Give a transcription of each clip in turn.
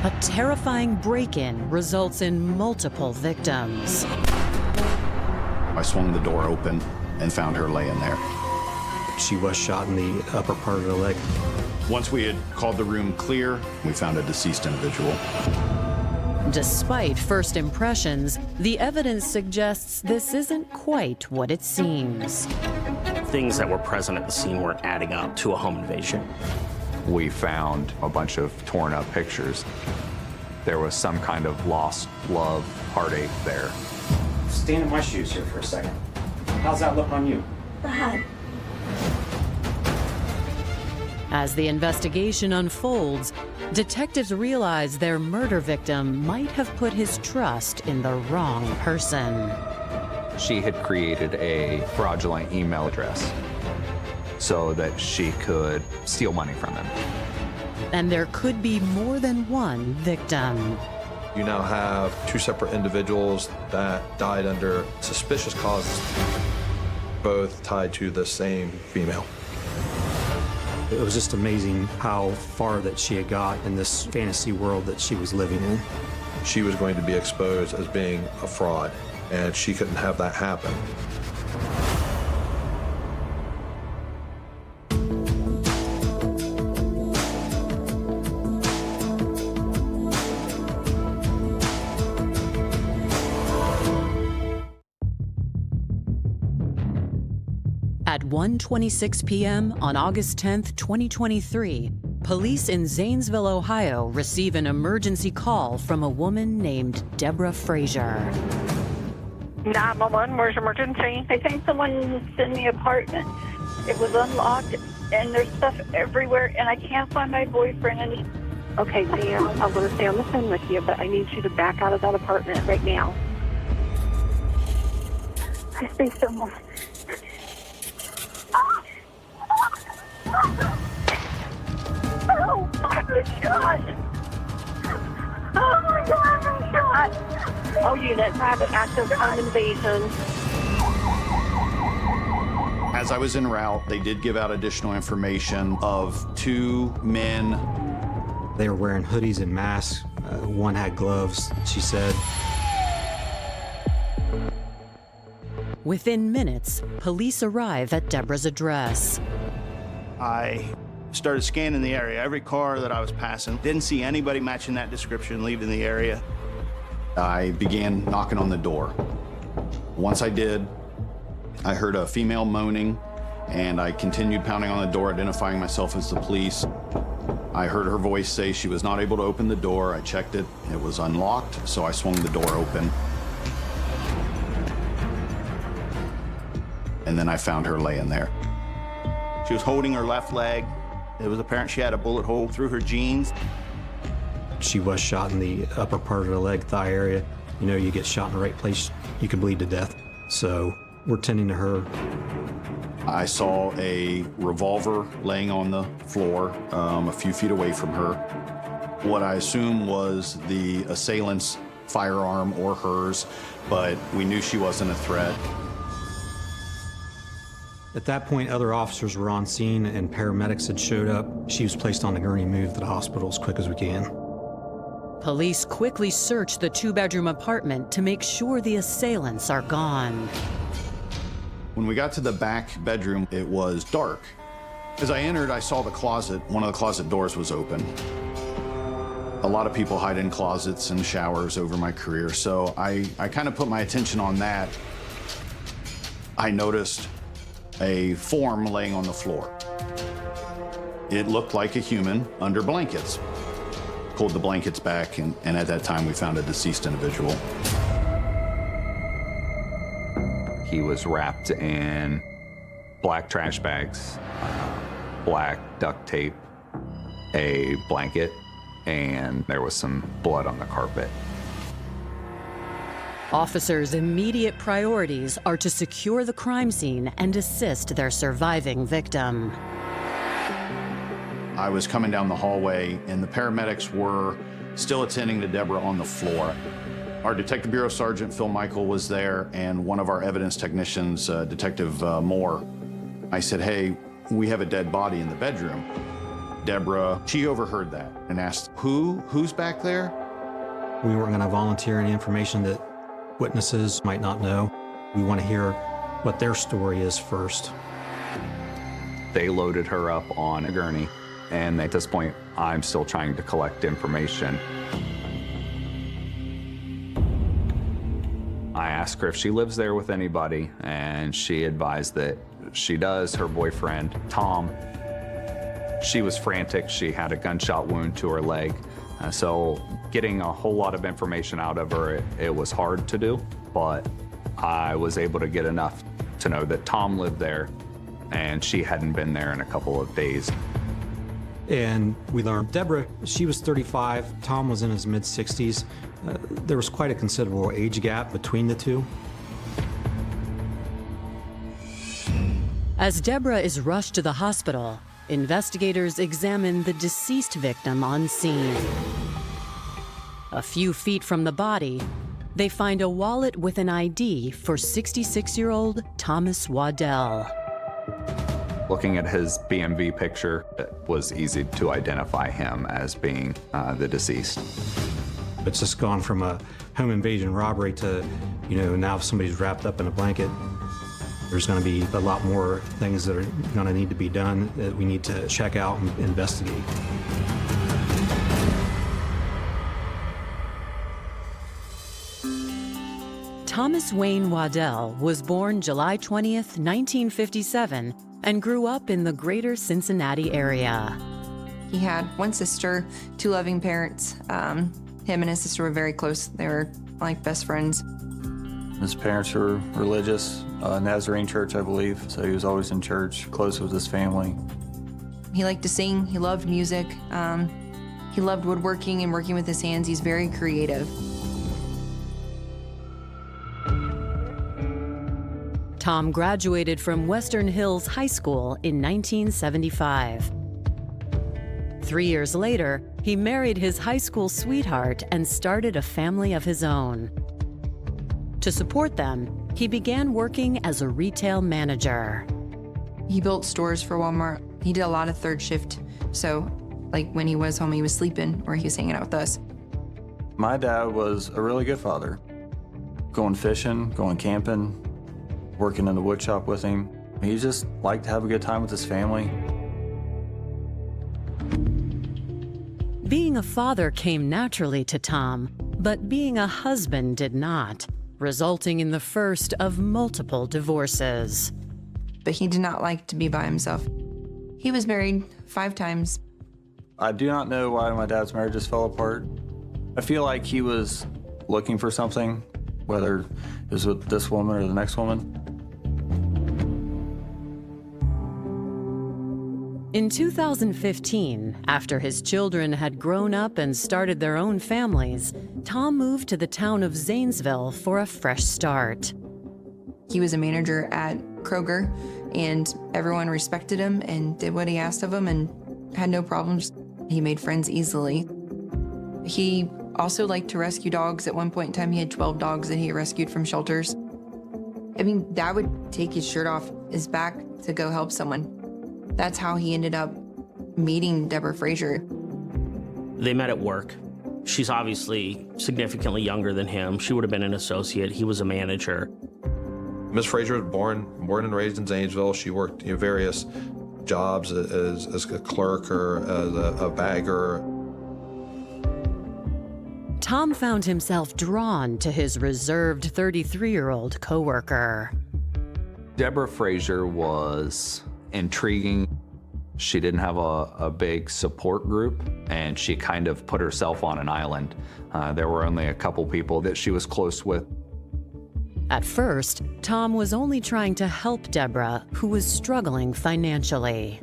A terrifying break-in results in multiple victims. I swung the door open and found her laying there. She was shot in the upper part of the leg. Once we had called the room clear, we found a deceased individual. Despite first impressions, the evidence suggests this isn't quite what it seems. Things that were present at the scene weren't adding up to a home invasion. We found a bunch of torn up pictures. There was some kind of lost love, heartache there. Stand in my shoes here for a second. How's that look on you? Bad. As the investigation unfolds, detectives realize their murder victim might have put his trust in the wrong person. She had created a fraudulent email address so that she could steal money from him. And there could be more than one victim. You now have two separate individuals that died under suspicious causes, both tied to the same female. It was just amazing how far that she had got in this fantasy world that she was living in. She was going to be exposed as being a fraud, and she couldn't have that happen. At 1:26 p.m. on August 10th, 2023, police in Zanesville, Ohio receive an emergency call from a woman named Deborah Frazier. 911, where's emergency? I think someone's in the apartment. It was unlocked, and there's stuff everywhere, and I can't find my boyfriend. Okay, Sam, I'm going to stay on the phone with you, but I need you to back out of that apartment right now. I see someone. Oh my God! Oh my God, I'm shot! All units have an active home invasion. As I was en route, they did give out additional information of two men. They were wearing hoodies and masks. One had gloves, she said. Within minutes, police arrive at Deborah's address. I started scanning the area. Every car that I was passing, didn't see anybody matching that description leaving the area. I began knocking on the door. Once I did, I heard a female moaning, and I continued pounding on the door, identifying myself as the police. I heard her voice say she was not able to open the door. I checked it. It was unlocked, so I swung the door open. And then I found her laying there. She was holding her left leg. It was apparent she had a bullet hole through her jeans. She was shot in the upper part of the leg, thigh area. You know, you get shot in the right place, you can bleed to death. So we're tending to her. I saw a revolver laying on the floor a few feet away from her. What I assumed was the assailant's firearm or hers, but we knew she wasn't a threat. At that point, other officers were on scene and paramedics had showed up. She was placed on a gurney, moved to the hospital as quick as we can. Police quickly search the two-bedroom apartment to make sure the assailants are gone. When we got to the back bedroom, it was dark. As I entered, I saw the closet. One of the closet doors was open. A lot of people hide in closets and showers over my career, so I kind of put my attention on that. I noticed a form laying on the floor. It looked like a human under blankets. Pulled the blankets back, and at that time we found a deceased individual. He was wrapped in black trash bags, black duct tape, a blanket, and there was some blood on the carpet. Officers' immediate priorities are to secure the crime scene and assist their surviving victim. I was coming down the hallway, and the paramedics were still attending to Deborah on the floor. Our Detective Bureau Sergeant Phil Michael was there, and one of our evidence technicians, Detective Moore. I said, hey, we have a dead body in the bedroom. Deborah, she overheard that and asked, who's back there? We weren't going to volunteer any information that witnesses might not know. We want to hear what their story is first. They loaded her up on a gurney, and at this point, I'm still trying to collect information. I asked her if she lives there with anybody, and she advised that she does. Her boyfriend, Tom, she was frantic. She had a gunshot wound to her leg. So getting a whole lot of information out of her, it was hard to do, but I was able to get enough to know that Tom lived there, and she hadn't been there in a couple of days. And we learned Deborah, she was 35, Tom was in his mid-60s. There was quite a considerable age gap between the two. As Deborah is rushed to the hospital, investigators examine the deceased victim on scene. A few feet from the body, they find a wallet with an ID for 66-year-old Thomas Waddell. Looking at his BMV picture, it was easy to identify him as being the deceased. It's just gone from a home invasion robbery to, now if somebody's wrapped up in a blanket, there's going to be a lot more things that are going to need to be done that we need to check out and investigate. Thomas Wayne Waddell was born July 20th, 1957, and grew up in the greater Cincinnati area. He had one sister, two loving parents. Him and his sister were very close. They were like best friends. His parents were religious, Nazarene church, I believe, so he was always in church, close with his family. He liked to sing, he loved music, he loved woodworking and working with his hands. He's very creative. Tom graduated from Western Hills High School in 1975. 3 years later, he married his high school sweetheart and started a family of his own. To support them, he began working as a retail manager. He built stores for Walmart. He did a lot of third shift. So, like when he was home, he was sleeping or he was hanging out with us. My dad was a really good father. Going fishing, going camping, working in the wood shop with him. He just liked to have a good time with his family. Being a father came naturally to Tom, but being a husband did not, resulting in the first of multiple divorces. But he did not like to be by himself. He was married 5 times. I do not know why my dad's marriages fell apart. I feel like he was looking for something, whether it was with this woman or the next woman. In 2015, after his children had grown up and started their own families, Tom moved to the town of Zanesville for a fresh start. He was a manager at Kroger, and everyone respected him and did what he asked of them and had no problems. He made friends easily. He also liked to rescue dogs. At one point in time, he had 12 dogs that he rescued from shelters. I mean, Dad would take his shirt off his back to go help someone. That's how he ended up meeting Deborah Frazier. They met at work. She's obviously significantly younger than him. She would have been an associate. He was a manager. Miss Frazier was born and raised in Zanesville. She worked various jobs as a clerk or as a bagger. Tom found himself drawn to his reserved 33-year-old coworker. Deborah Frazier was intriguing. She didn't have a big support group, and she kind of put herself on an island. There were only a couple people that she was close with. At first, Tom was only trying to help Deborah, who was struggling financially.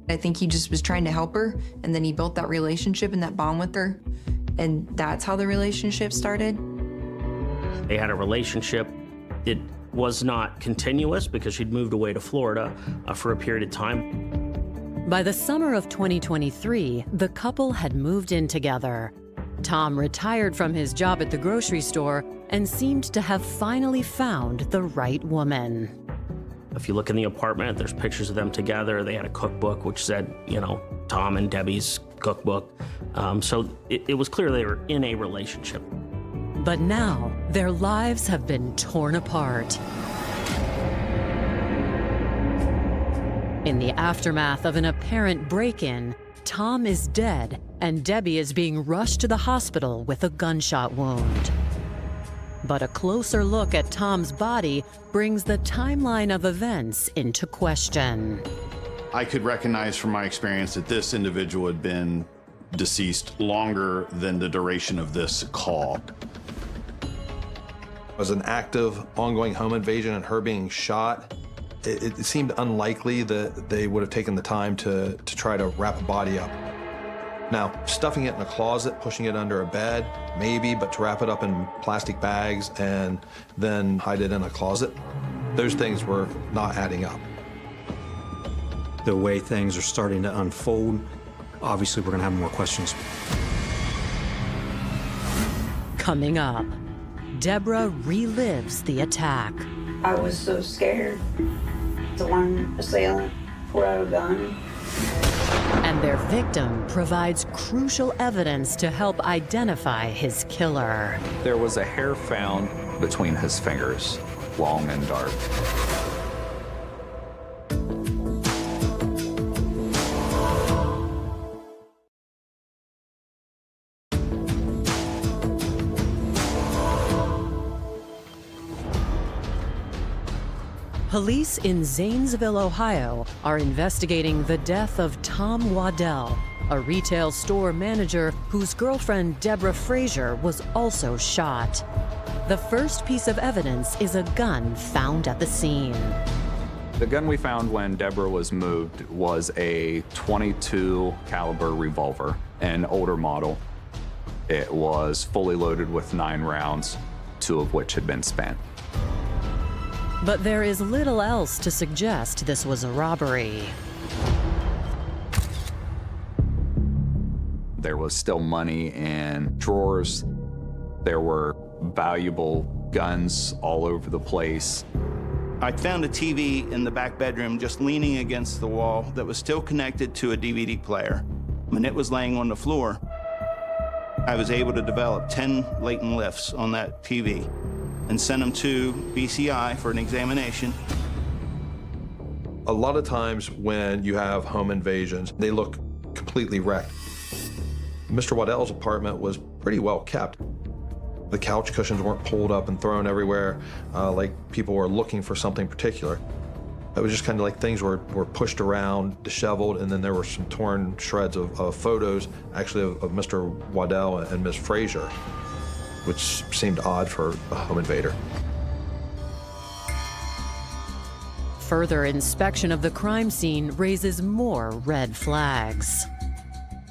I think he just was trying to help her, and then he built that relationship and that bond with her, and that's how the relationship started. They had a relationship. It was not continuous because she'd moved away to Florida for a period of time. By the summer of 2023, the couple had moved in together. Tom retired from his job at the grocery store and seemed to have finally found the right woman. If you look in the apartment, there's pictures of them together. They had a cookbook which said, Tom and Debbie's cookbook. So it was clear they were in a relationship. But now, their lives have been torn apart. In the aftermath of an apparent break-in, Tom is dead, and Debbie is being rushed to the hospital with a gunshot wound. But a closer look at Tom's body brings the timeline of events into question. I could recognize from my experience that this individual had been deceased longer than the duration of this call. It was an active, ongoing home invasion and her being shot. It seemed unlikely that they would have taken the time to try to wrap a body up. Now, stuffing it in a closet, pushing it under a bed, maybe, but to wrap it up in plastic bags and then hide it in a closet, those things were not adding up. The way things are starting to unfold, obviously we're going to have more questions. Coming up, Deborah relives the attack. I was so scared. The one assailant pulled out a gun. And their victim provides crucial evidence to help identify his killer. There was a hair found between his fingers, long and dark. Police in Zanesville, Ohio, are investigating the death of Tom Waddell, a retail store manager whose girlfriend Deborah Frazier was also shot. The first piece of evidence is a gun found at the scene. The gun we found when Deborah was moved was a .22 caliber revolver, an older model. It was fully loaded with 9 rounds, 2 of which had been spent. But there is little else to suggest this was a robbery. There was still money in drawers. There were valuable guns all over the place. I found a TV in the back bedroom just leaning against the wall that was still connected to a DVD player. When it was laying on the floor, I was able to develop 10 latent lifts on that TV and send them to BCI for an examination. A lot of times when you have home invasions, they look completely wrecked. Mr. Waddell's apartment was pretty well kept. The couch cushions weren't pulled up and thrown everywhere like people were looking for something particular. It was just kind of like things were pushed around, disheveled, and then there were some torn shreds of photos, actually of Mr. Waddell and Ms. Frazier, which seemed odd for a home invader. Further inspection of the crime scene raises more red flags.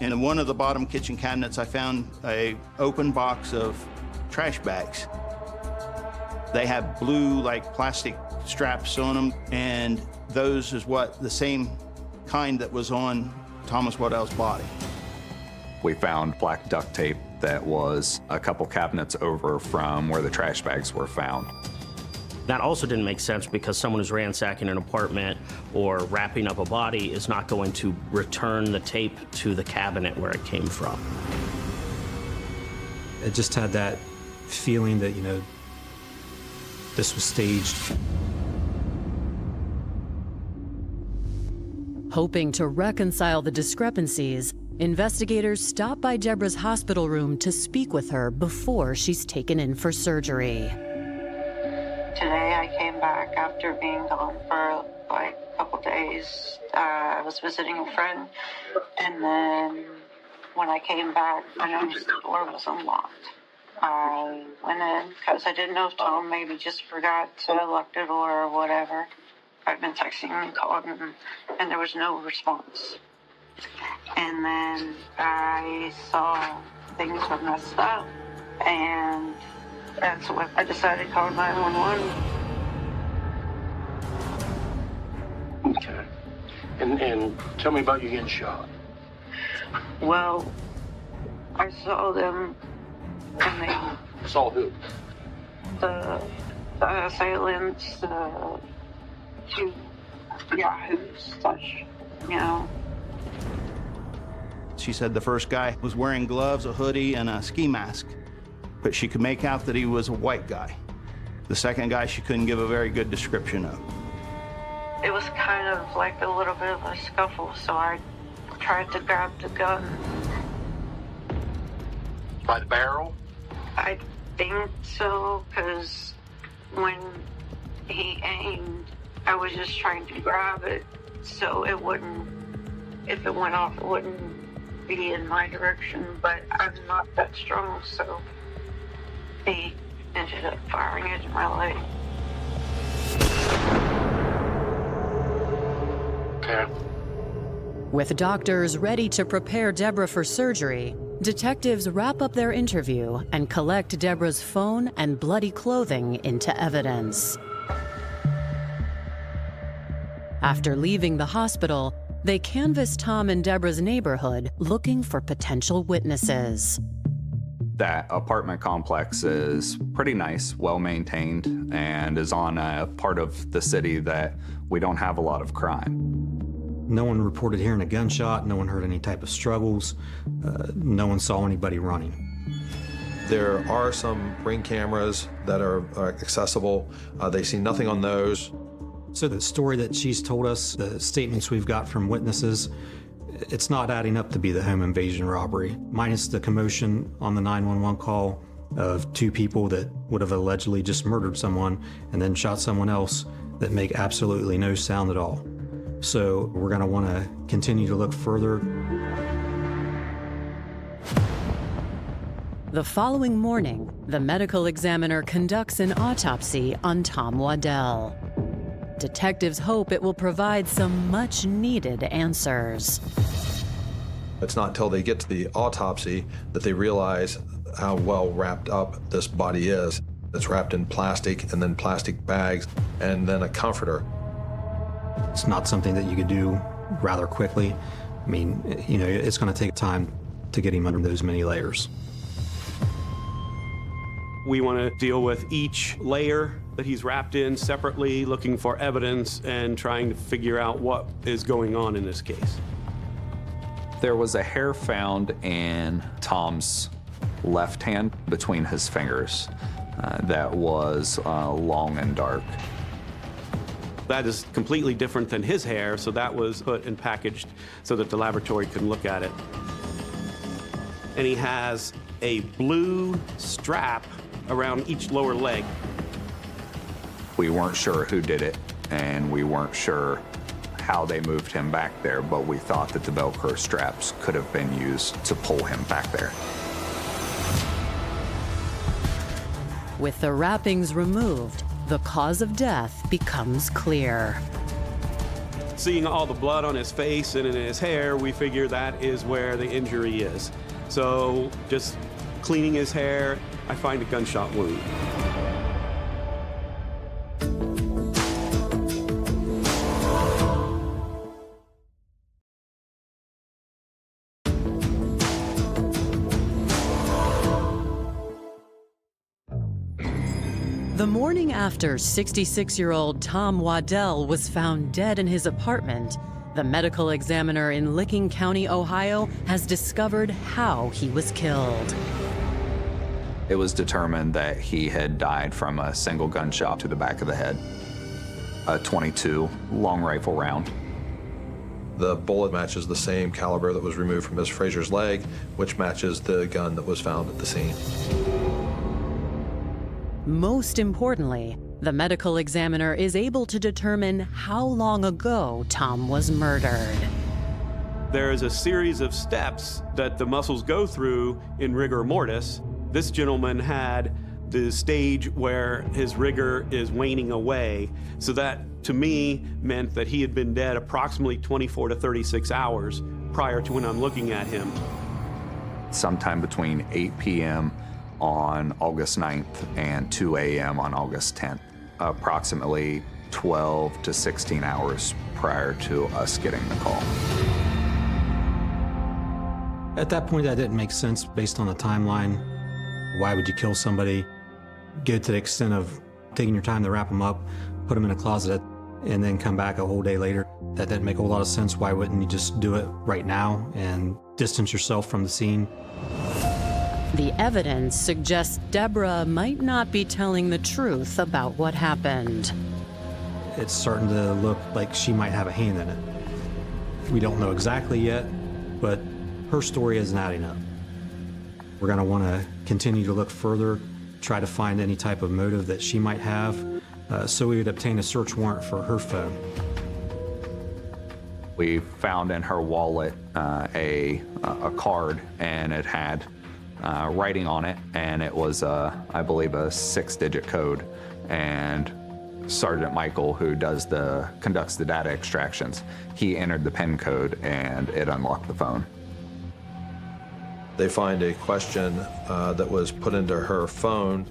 In one of the bottom kitchen cabinets, I found an open box of trash bags. They have blue, like, plastic straps on them, and those is the same kind that was on Thomas Waddell's body. We found black duct tape that was a couple cabinets over from where the trash bags were found. That also didn't make sense because someone who's ransacking an apartment or wrapping up a body is not going to return the tape to the cabinet where it came from. It just had that feeling that, this was staged. Hoping to reconcile the discrepancies, investigators stop by Deborah's hospital room to speak with her before she's taken in for surgery. Today I came back after being gone for like a couple days. I was visiting a friend, and then when I came back, I noticed the door was unlocked. I went in because I didn't know if Tom maybe just forgot to lock the door or whatever. I'd been texting and calling him, and there was no response. And then I saw things were messed up, and that's when I decided to call 911. Okay. And tell me about you getting shot. Well, I saw them, and they... Saw who? The assailants, two yahoos, such, She said the first guy was wearing gloves, a hoodie, and a ski mask, but she could make out that he was a white guy. The second guy she couldn't give a very good description of. It was kind of like a little bit of a scuffle, so I tried to grab the gun. By the barrel? I think so, because when he aimed, I was just trying to grab it so it wouldn't, if it went off, it wouldn't be in my direction, but I'm not that strong, so he ended up firing it in my leg. Okay. With doctors ready to prepare Deborah for surgery, detectives wrap up their interview and collect Deborah's phone and bloody clothing into evidence. After leaving the hospital, they canvass Tom and Deborah's neighborhood looking for potential witnesses. That apartment complex is pretty nice, well-maintained, and is on a part of the city that we don't have a lot of crime. No one reported hearing a gunshot, no one heard any type of struggles, no one saw anybody running. There are some ring cameras that are accessible. They see nothing on those. So the story that she's told us, the statements we've got from witnesses, it's not adding up to be the home invasion robbery, minus the commotion on the 911 call of two people that would have allegedly just murdered someone and then shot someone else that make absolutely no sound at all. So we're going to want to continue to look further. The following morning, the medical examiner conducts an autopsy on Tom Waddell. Detectives hope it will provide some much-needed answers. It's not until they get to the autopsy that they realize how well wrapped up this body is. It's wrapped in plastic and then plastic bags and then a comforter. It's not something that you could do rather quickly. I mean, it's going to take time to get him under those many layers. We want to deal with each layer that he's wrapped in separately, looking for evidence and trying to figure out what is going on in this case. There was a hair found in Tom's left hand between his fingers that was long and dark. That is completely different than his hair, so that was put and packaged so that the laboratory can look at it. And he has a blue strap around each lower leg. We weren't sure who did it, and we weren't sure how they moved him back there, but we thought that the Velcro straps could have been used to pull him back there. With the wrappings removed, the cause of death becomes clear. Seeing all the blood on his face and in his hair, we figure that is where the injury is. So just cleaning his hair, I find a gunshot wound. The morning after 66-year-old Tom Waddell was found dead in his apartment, the medical examiner in Licking County, Ohio, has discovered how he was killed. It was determined that he had died from a single gunshot to the back of the head, a .22 long rifle round. The bullet matches the same caliber that was removed from Ms. Frazier's leg, which matches the gun that was found at the scene. Most importantly, the medical examiner is able to determine how long ago Tom was murdered. There is a series of steps that the muscles go through in rigor mortis. This gentleman had the stage where his rigor is waning away. So that, to me, meant that he had been dead approximately 24 to 36 hours prior to when I'm looking at him. Sometime between 8 p.m. on August 9th and 2 a.m. on August 10th, approximately 12 to 16 hours prior to us getting the call. At that point, that didn't make sense based on the timeline. Why would you kill somebody, go to the extent of taking your time to wrap them up, put them in a closet, and then come back a whole day later? That didn't make a whole lot of sense. Why wouldn't you just do it right now and distance yourself from the scene. The evidence suggests Deborah might not be telling the truth about what happened. It's starting to look like she might have a hand in it. We don't know exactly yet, but her story isn't adding up. We're going to want to continue to look further, try to find any type of motive that she might have, so we would obtain a search warrant for her phone. We found in her wallet a card, and it had writing on it, and it was, I believe, a 6-digit code. And Sergeant Michael, who conducts the data extractions, he entered the PIN code, and it unlocked the phone. They find a question that was put into her phone,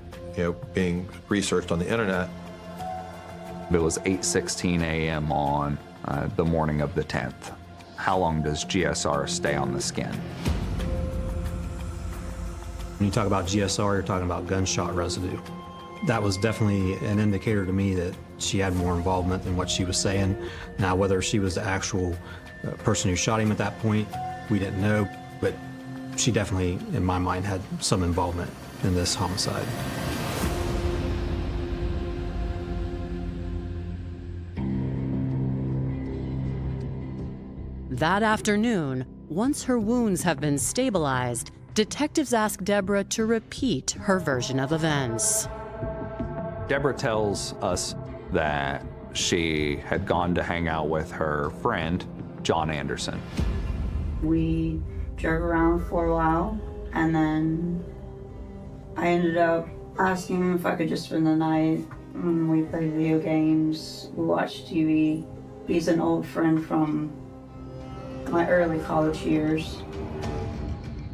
being researched on the internet. It was 8:16 a.m. on the morning of the 10th. How long does GSR stay on the skin? When you talk about GSR, you're talking about gunshot residue. That was definitely an indicator to me that she had more involvement than what she was saying. Now, whether she was the actual person who shot him at that point, we didn't know, but she definitely, in my mind, had some involvement in this homicide. That afternoon, once her wounds have been stabilized, detectives ask Deborah to repeat her version of events. Deborah tells us that she had gone to hang out with her friend, John Anderson. We drove around for a while, and then I ended up asking him if I could just spend the night. We played video games, we watched TV. He's an old friend from my early college years.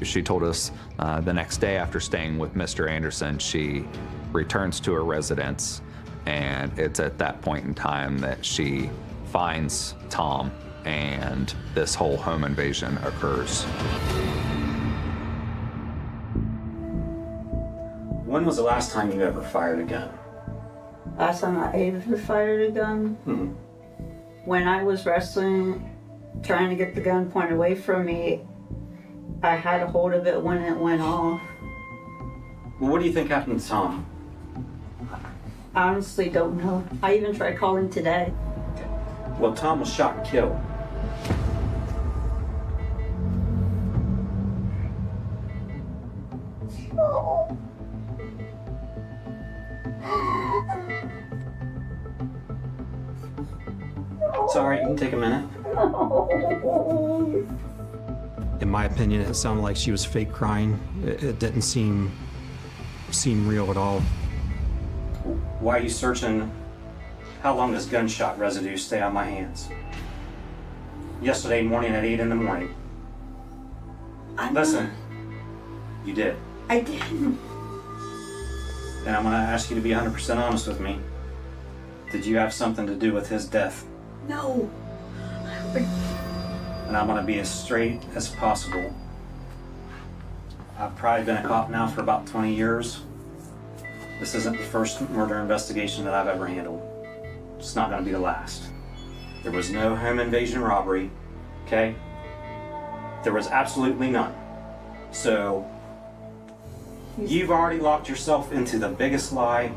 She told us the next day, after staying with Mr. Anderson, she returns to her residence, and it's at that point in time that she finds Tom, and this whole home invasion occurs. When was the last time you ever fired a gun? Last time I ever fired a gun? When I was wrestling, trying to get the gun pointed away from me, I had a hold of it when it went off. Well, what do you think happened to Tom? I honestly don't know. I even tried calling today. Well, Tom was shot and killed. It's all right, you can take a minute. In my opinion, it sounded like she was fake crying. It didn't seem real at all. Why are you searching? How long does gunshot residue stay on my hands? Yesterday morning at 8 in the morning. Listen, you did. I didn't. And I'm gonna ask you to be 100% honest with me. Did you have something to do with his death? No. And I'm gonna be as straight as possible. I've probably been a cop now for about 20 years. This isn't the first murder investigation that I've ever handled. It's not gonna be the last. There was no home invasion robbery, okay? There was absolutely none. So, you've already locked yourself into the biggest lie.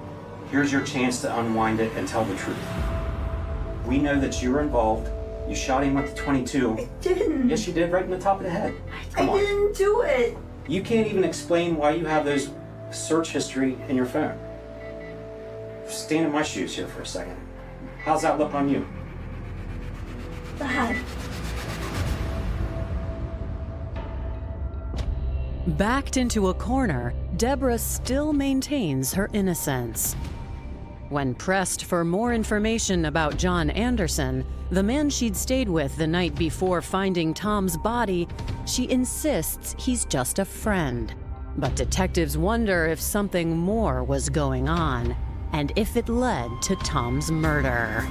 Here's your chance to unwind it and tell the truth. We know that you were involved. You shot him with the .22. I didn't. Yes, you did, right in the top of the head. Come I on. didn't do it. You can't even explain why you have those search history in your phone. Stand in my shoes here for a second. How's that look on you? Bad. Backed into a corner, Deborah still maintains her innocence. When pressed for more information about John Anderson, the man she'd stayed with the night before finding Tom's body, she insists he's just a friend. But detectives wonder if something more was going on, and if it led to Tom's murder.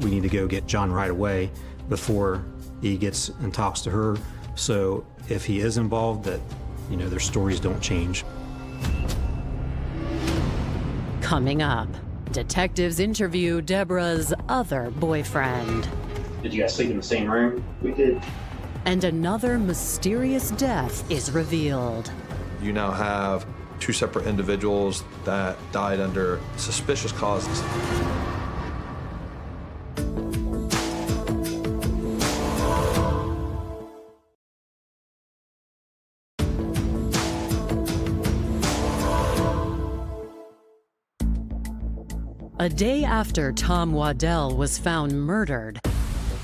We need to go get John right away before he gets and talks to her, so if he is involved, that, their stories don't change. Coming up, detectives interview Deborah's other boyfriend. Did you guys sleep in the same room? We did. and another mysterious death is revealed. You now have 2 separate individuals that died under suspicious causes. A day after Tom Waddell was found murdered,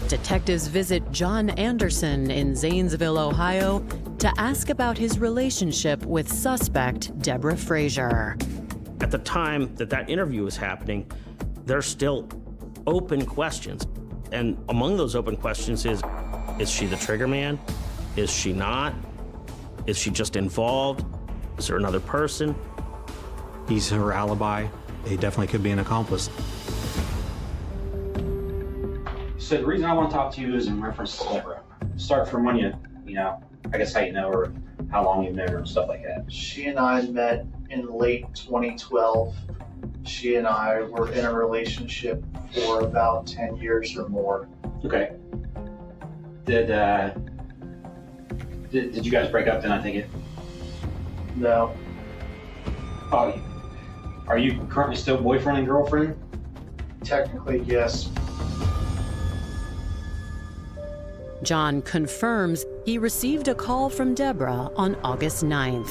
detectives visit John Anderson in Zanesville, Ohio, to ask about his relationship with suspect Deborah Frazier. At the time that that interview was happening, there's still open questions. And among those open questions is she the trigger man? Is she not? Is she just involved? Is there another person? He's her alibi. He definitely could be an accomplice. So the reason I want to talk to you is in reference to Deborah. Start from when you know, I guess how you know her, how long you've known her and stuff like that. She and I met in late 2012. She and I were in a relationship for about 10 years or more. Okay. Did you guys break up then, I think it? No. Oh, are you currently still boyfriend and girlfriend? Technically, yes. John confirms he received a call from Deborah on August 9th.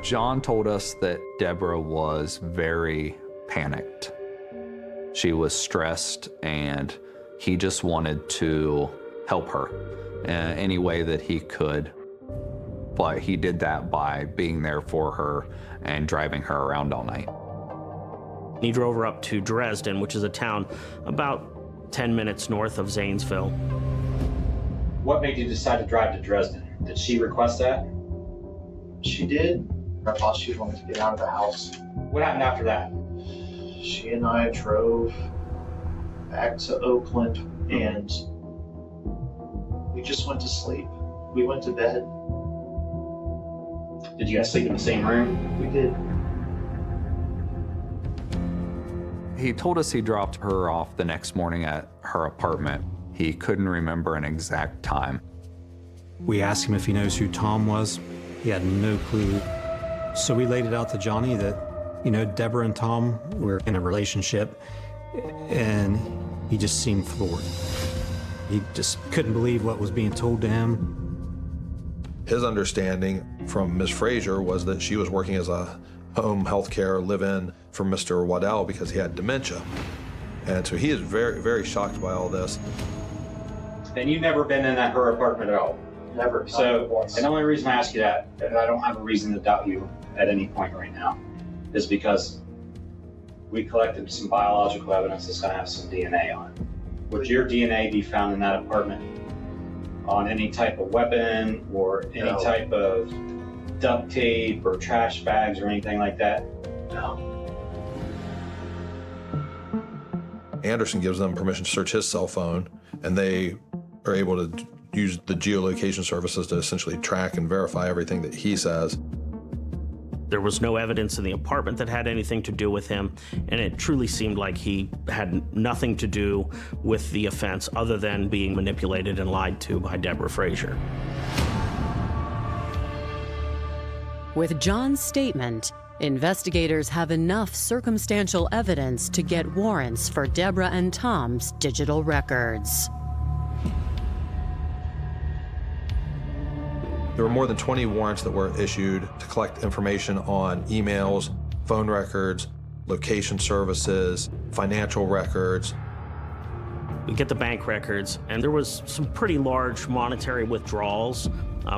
John told us that Deborah was very panicked. She was stressed, and he just wanted to help her any way that he could. But he did that by being there for her and driving her around all night. He drove her up to Dresden, which is a town about 10 minutes north of Zanesville. What made you decide to drive to Dresden? Did she request that? She did. I thought she wanted to get out of the house. What happened after that? She and I drove back to Oakland, and we just went to sleep. We went to bed. Did you guys sleep in the same room? We did. He told us he dropped her off the next morning at her apartment. He couldn't remember an exact time. We asked him if he knows who Tom was. He had no clue. So we laid it out to Johnny that, Deborah and Tom were in a relationship, and he just seemed floored. He just couldn't believe what was being told to him. His understanding from Ms. Frazier was that she was working as a home health care live-in for Mr. Waddell because he had dementia. And so he is very, very shocked by all this. And you've never been in her apartment at all? Never. So, and the only reason I ask you that, and I don't have a reason to doubt you at any point right now, is because we collected some biological evidence that's going to have some DNA on it. Would your DNA be found in that apartment on any type of weapon or any type of duct tape or trash bags or anything like that? No. Anderson gives them permission to search his cell phone, and they are able to use the geolocation services to essentially track and verify everything that he says. There was no evidence in the apartment that had anything to do with him, and it truly seemed like he had nothing to do with the offense other than being manipulated and lied to by Deborah Frazier. With John's statement, investigators have enough circumstantial evidence to get warrants for Deborah and Tom's digital records. There were more than 20 warrants that were issued to collect information on emails, phone records, location services, financial records. We get the bank records, and there was some pretty large monetary withdrawals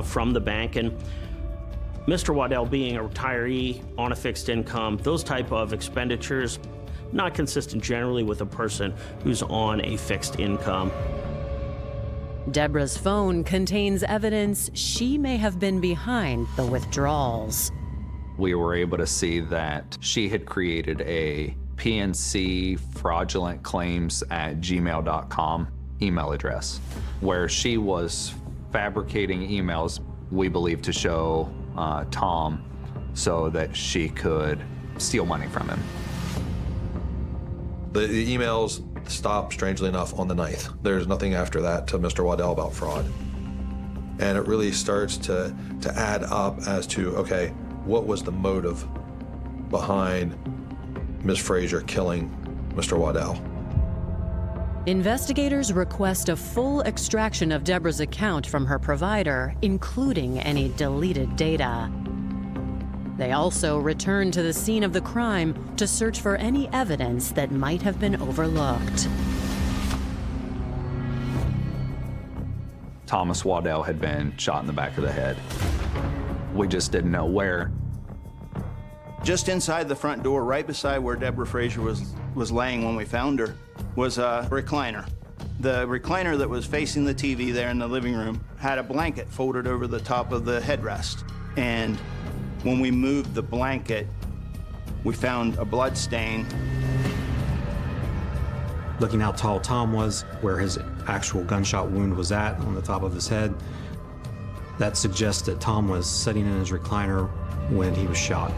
from the bank. And Mr. Waddell, being a retiree on a fixed income, those type of expenditures, not consistent generally with a person who's on a fixed income. Deborah's phone contains evidence she may have been behind the withdrawals. We were able to see that she had created a PNC fraudulent claims at gmail.com email address, where she was fabricating emails, we believe, to show Tom so that she could steal money from him. The emails stopped, strangely enough, on the 9th. There's nothing after that to Mr. Waddell about fraud. And it really starts to add up as to, okay, what was the motive behind Ms. Frazier killing Mr. Waddell? Investigators request a full extraction of Deborah's account from her provider, including any deleted data. They also return to the scene of the crime to search for any evidence that might have been overlooked. Thomas Waddell had been shot in the back of the head. We just didn't know where. Just inside the front door, right beside where Deborah Frazier was laying when we found her, was a recliner. The recliner that was facing the TV there in the living room had a blanket folded over the top of the headrest. And when we moved the blanket, we found a blood stain. Looking how tall Tom was, where his actual gunshot wound was at on the top of his head, that suggests that Tom was sitting in his recliner when he was shot.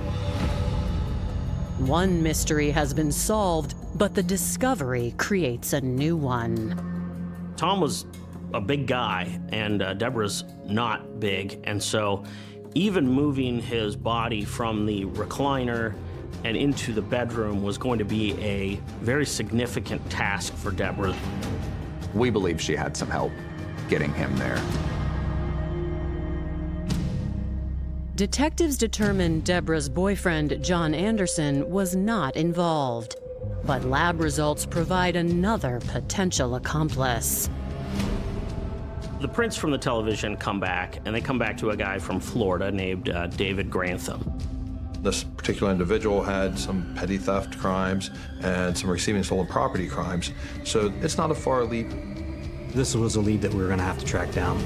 One mystery has been solved, but the discovery creates a new one. Tom was a big guy, and Deborah's not big, and so even moving his body from the recliner and into the bedroom was going to be a very significant task for Deborah. We believe she had some help getting him there. Detectives determined Deborah's boyfriend, John Anderson, was not involved, but lab results provide another potential accomplice. The prints from the television come back, and they come back to a guy from Florida named David Grantham. This particular individual had some petty theft crimes and some receiving stolen property crimes, so it's not a far leap. This was a lead that we were going to have to track down.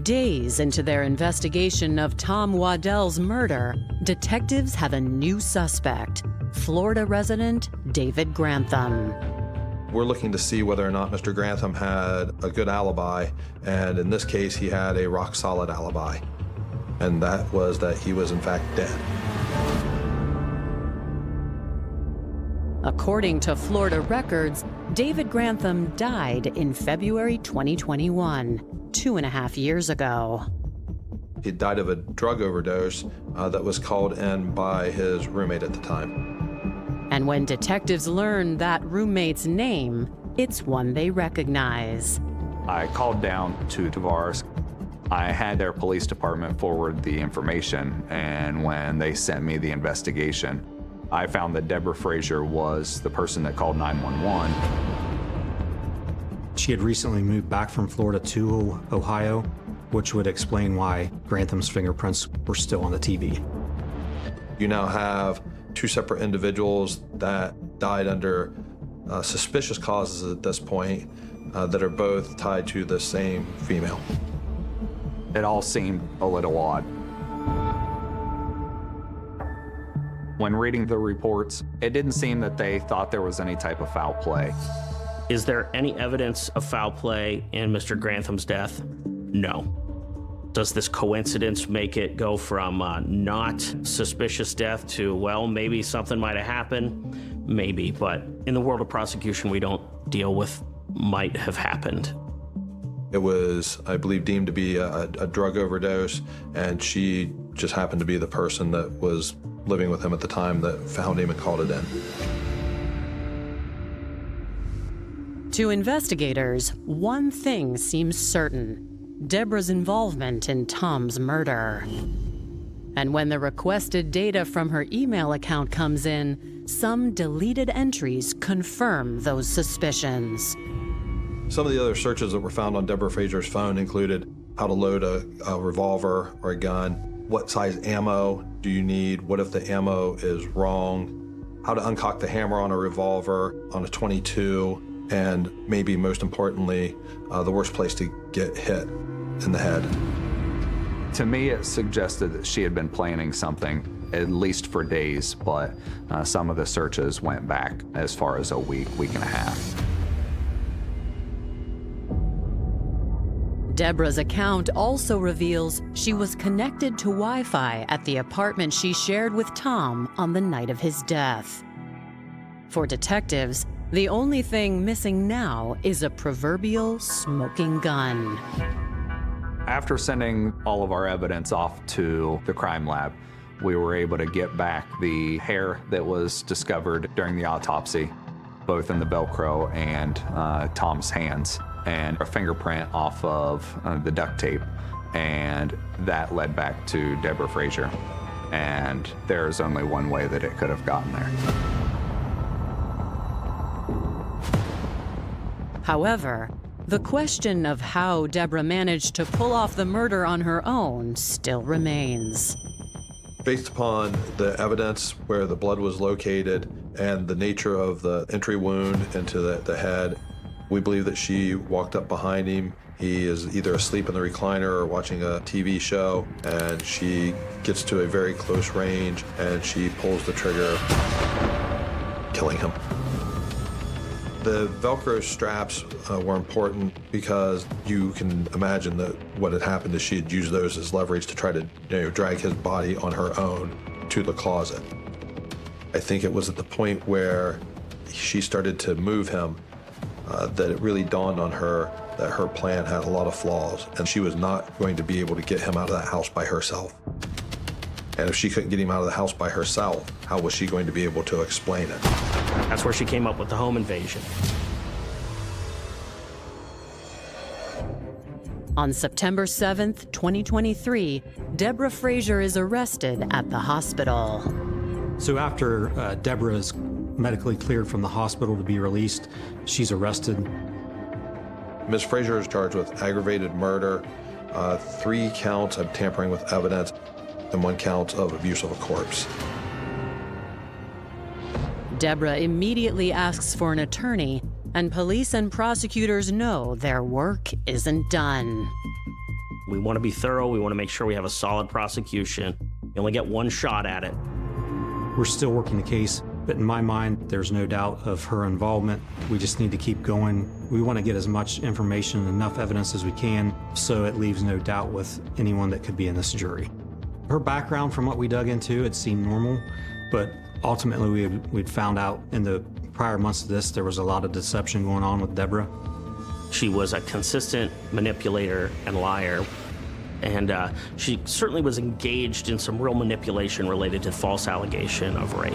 Days into their investigation of Tom Waddell's murder, detectives have a new suspect, Florida resident David Grantham. We're looking to see whether or not Mr. Grantham had a good alibi, and in this case, he had a rock-solid alibi, and that was that he was in fact dead. According to Florida records, David Grantham died in February 2021, 2.5 years ago. He died of a drug overdose that was called in by his roommate at the time. And when detectives learn that roommate's name, it's one they recognize. I called down to Tavares. I had their police department forward the information, and when they sent me the investigation, I found that Deborah Frazier was the person that called 911. She had recently moved back from Florida to Ohio, which would explain why Grantham's fingerprints were still on the TV. You now have two separate individuals that died under suspicious causes at this point that are both tied to the same female. It all seemed a little odd. When reading the reports, it didn't seem that they thought there was any type of foul play. Is there any evidence of foul play in Mr. Grantham's death? No. Does this coincidence make it go from not suspicious death to, well, maybe something might have happened? Maybe, but in the world of prosecution, we don't deal with might have happened. It was, I believe, deemed to be a drug overdose, and she just happened to be the person that was living with him at the time that found him and called it in. To investigators, one thing seems certain: Deborah's involvement in Tom's murder. And when the requested data from her email account comes in, some deleted entries confirm those suspicions. Some of the other searches that were found on Deborah Frazier's phone included how to load a revolver or a gun, what size ammo do you need, what if the ammo is wrong, how to uncock the hammer on a revolver, on a .22, and maybe most importantly, the worst place to get hit in the head. To me, it suggested that she had been planning something at least for days, but some of the searches went back as far as a week and a half. Deborah's account also reveals she was connected to Wi-Fi at the apartment she shared with Tom on the night of his death. For detectives, the only thing missing now is a proverbial smoking gun. After sending all of our evidence off to the crime lab, we were able to get back the hair that was discovered during the autopsy, both in the Velcro and Tom's hands, and a fingerprint off of the duct tape. And that led back to Deborah Frazier. And there's only one way that it could have gotten there. However, the question of how Deborah managed to pull off the murder on her own still remains. Based upon the evidence where the blood was located and the nature of the entry wound into the head, we believe that she walked up behind him. He is either asleep in the recliner or watching a TV show, and she gets to a very close range and she pulls the trigger, killing him. The Velcro straps were important because you can imagine that what had happened is she had used those as leverage to try to drag his body on her own to the closet. I think it was at the point where she started to move him that it really dawned on her that her plan had a lot of flaws and she was not going to be able to get him out of that house by herself. And if she couldn't get him out of the house by herself, how was she going to be able to explain it? That's where she came up with the home invasion. On September 7th, 2023, Deborah Frazier is arrested at the hospital. So after Deborah is medically cleared from the hospital to be released, she's arrested. Ms. Frazier is charged with aggravated murder, 3 counts of tampering with evidence, and 1 count of abuse of a corpse. Deborah immediately asks for an attorney, and police and prosecutors know their work isn't done. We want to be thorough. We want to make sure we have a solid prosecution. You only get one shot at it. We're still working the case, but in my mind, there's no doubt of her involvement. We just need to keep going. We want to get as much information and enough evidence as we can so it leaves no doubt with anyone that could be in this jury. Her background, from what we dug into, it seemed normal, but ultimately we'd found out in the prior months of this there was a lot of deception going on with Deborah. She was a consistent manipulator and liar, and she certainly was engaged in some real manipulation related to false allegation of rape.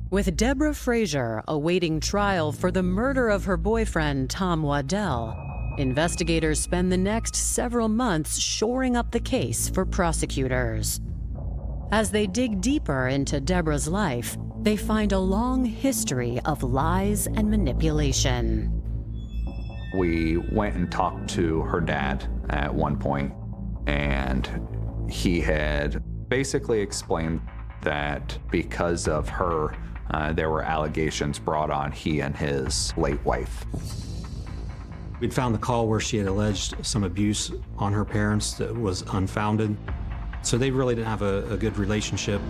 With Deborah Frazier awaiting trial for the murder of her boyfriend, Tom Waddell, investigators spend the next several months shoring up the case for prosecutors. As they dig deeper into Deborah's life, they find a long history of lies and manipulation. We went and talked to her dad at one point, and he had basically explained that because of her, there were allegations brought on he and his late wife. We'd found the call where she had alleged some abuse on her parents that was unfounded. So they really didn't have a good relationship.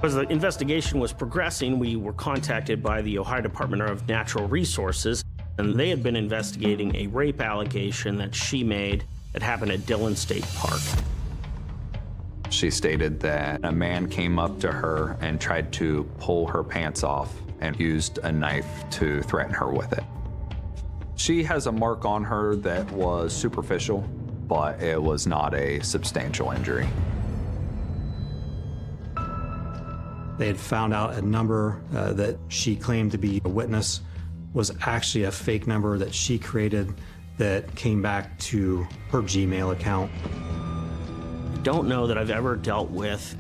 As the investigation was progressing, we were contacted by the Ohio Department of Natural Resources, and they had been investigating a rape allegation that she made that happened at Dillon State Park. She stated that a man came up to her and tried to pull her pants off and used a knife to threaten her with it. She has a mark on her that was superficial, but it was not a substantial injury. They had found out a number that she claimed to be a witness was actually a fake number that she created that came back to her Gmail account. I don't know that I've ever dealt with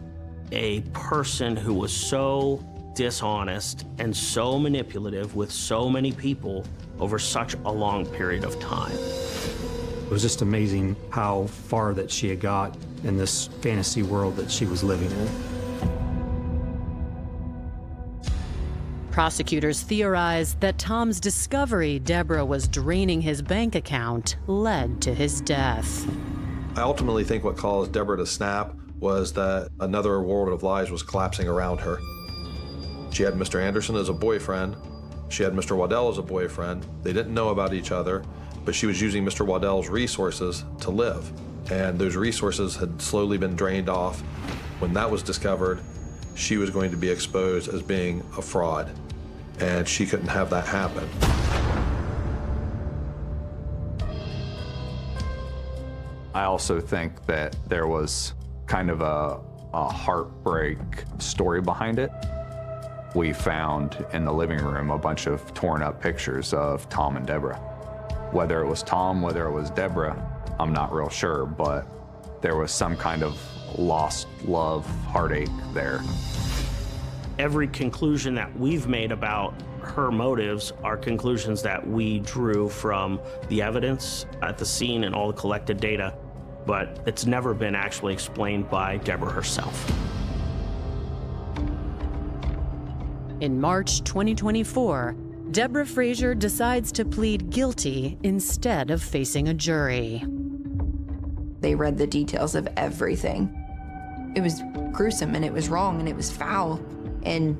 a person who was so dishonest and so manipulative with so many people over such a long period of time. It was just amazing how far that she had got in this fantasy world that she was living in. Prosecutors theorize that Tom's discovery Deborah was draining his bank account led to his death. I ultimately think what caused Deborah to snap was that another world of lies was collapsing around her. She had Mr. Anderson as a boyfriend. She had Mr. Waddell as a boyfriend. They didn't know about each other, but she was using Mr. Waddell's resources to live. And those resources had slowly been drained off. When that was discovered, she was going to be exposed as being a fraud, and she couldn't have that happen. I also think that there was kind of a heartbreak story behind it. We found in the living room a bunch of torn up pictures of Tom and Deborah. Whether it was Tom, whether it was Deborah, I'm not real sure, but there was some kind of lost love, heartache there. Every conclusion that we've made about her motives are conclusions that we drew from the evidence at the scene and all the collected data, but it's never been actually explained by Deborah herself. In March 2024, Deborah Frazier decides to plead guilty instead of facing a jury. They read the details of everything. It was gruesome and it was wrong and it was foul. And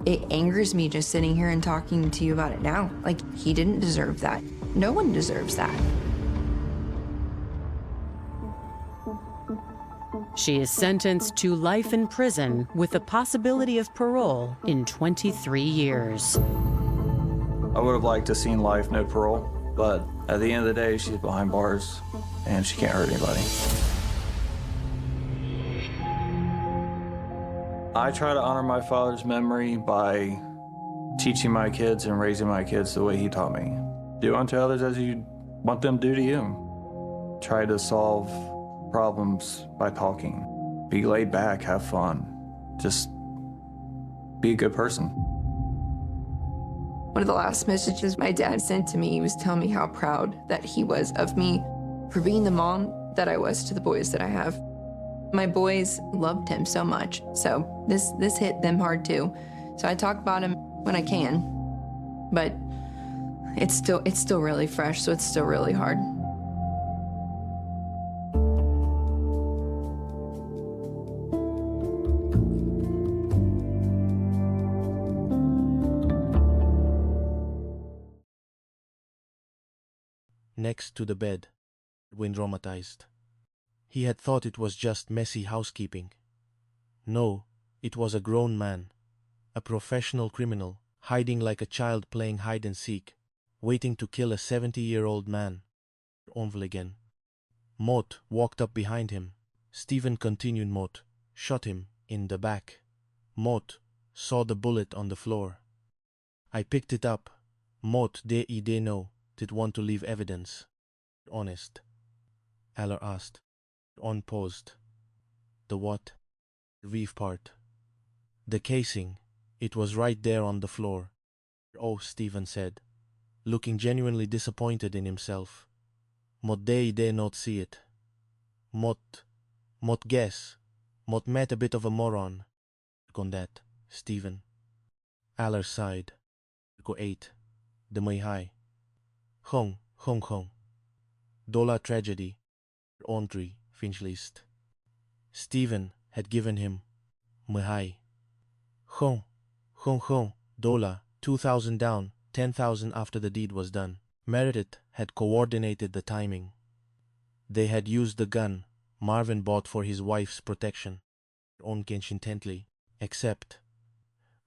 it angers me just sitting here and talking to you about it now. Like, he didn't deserve that. No one deserves that. She is sentenced to life in prison with the possibility of parole in 23 years. I would have liked to have seen life, no parole, but at the end of the day, she's behind bars and she can't hurt anybody. I try to honor my father's memory by teaching my kids and raising my kids the way he taught me. Do unto others as you want them to do to you. Try to solve problems by talking. Be laid back, have fun. Just be a good person. One of the last messages my dad sent to me was telling me how proud that he was of me for being the mom that I was to the boys that I have. My boys loved him so much, so this hit them hard too. So I talk about him when I can, but it's still really fresh, so it's still really hard. Next to the bed, Edwin dramatized. He had thought it was just messy housekeeping. No, it was a grown man, a professional criminal, hiding like a child playing hide and seek, waiting to kill a 70-year-old man. Onvel again. Mott walked up behind him. Stephen continued. Mott shot him in the back. Mott saw the bullet on the floor. I picked it up. Mott de no did want to leave evidence. Honest. Aller asked. On paused. The what? Reef part. The casing. It was right there on the floor. Oh, Stephen said, looking genuinely disappointed in himself. Mott de not see it. Mott guess. Mott met a bit of a moron. On that, Stephen. Aller sighed. Go 8. The may high. Hong. Dollar tragedy. Ontry. Finchlist. Stephen had given him Mahai. Hong, Dola, 2,000 down, 10,000 after the deed was done. Meredith had coordinated the timing. They had used the gun Marvin bought for his wife's protection. Onkench intently, except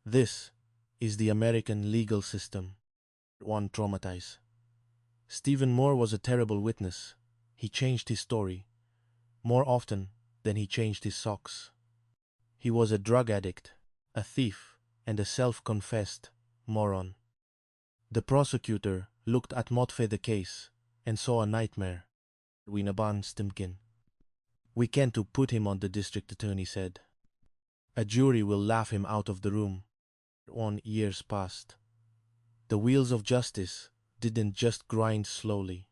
this is the American legal system. One traumatized. Stephen Moore was a terrible witness. He changed his story more often than he changed his socks. He was a drug addict, a thief, and a self-confessed moron. The prosecutor looked at Motfe the case and saw a nightmare. Winaban Stimkin. We can't put him on, the district attorney said. A jury will laugh him out of the room. On years passed. The wheels of justice didn't just grind slowly.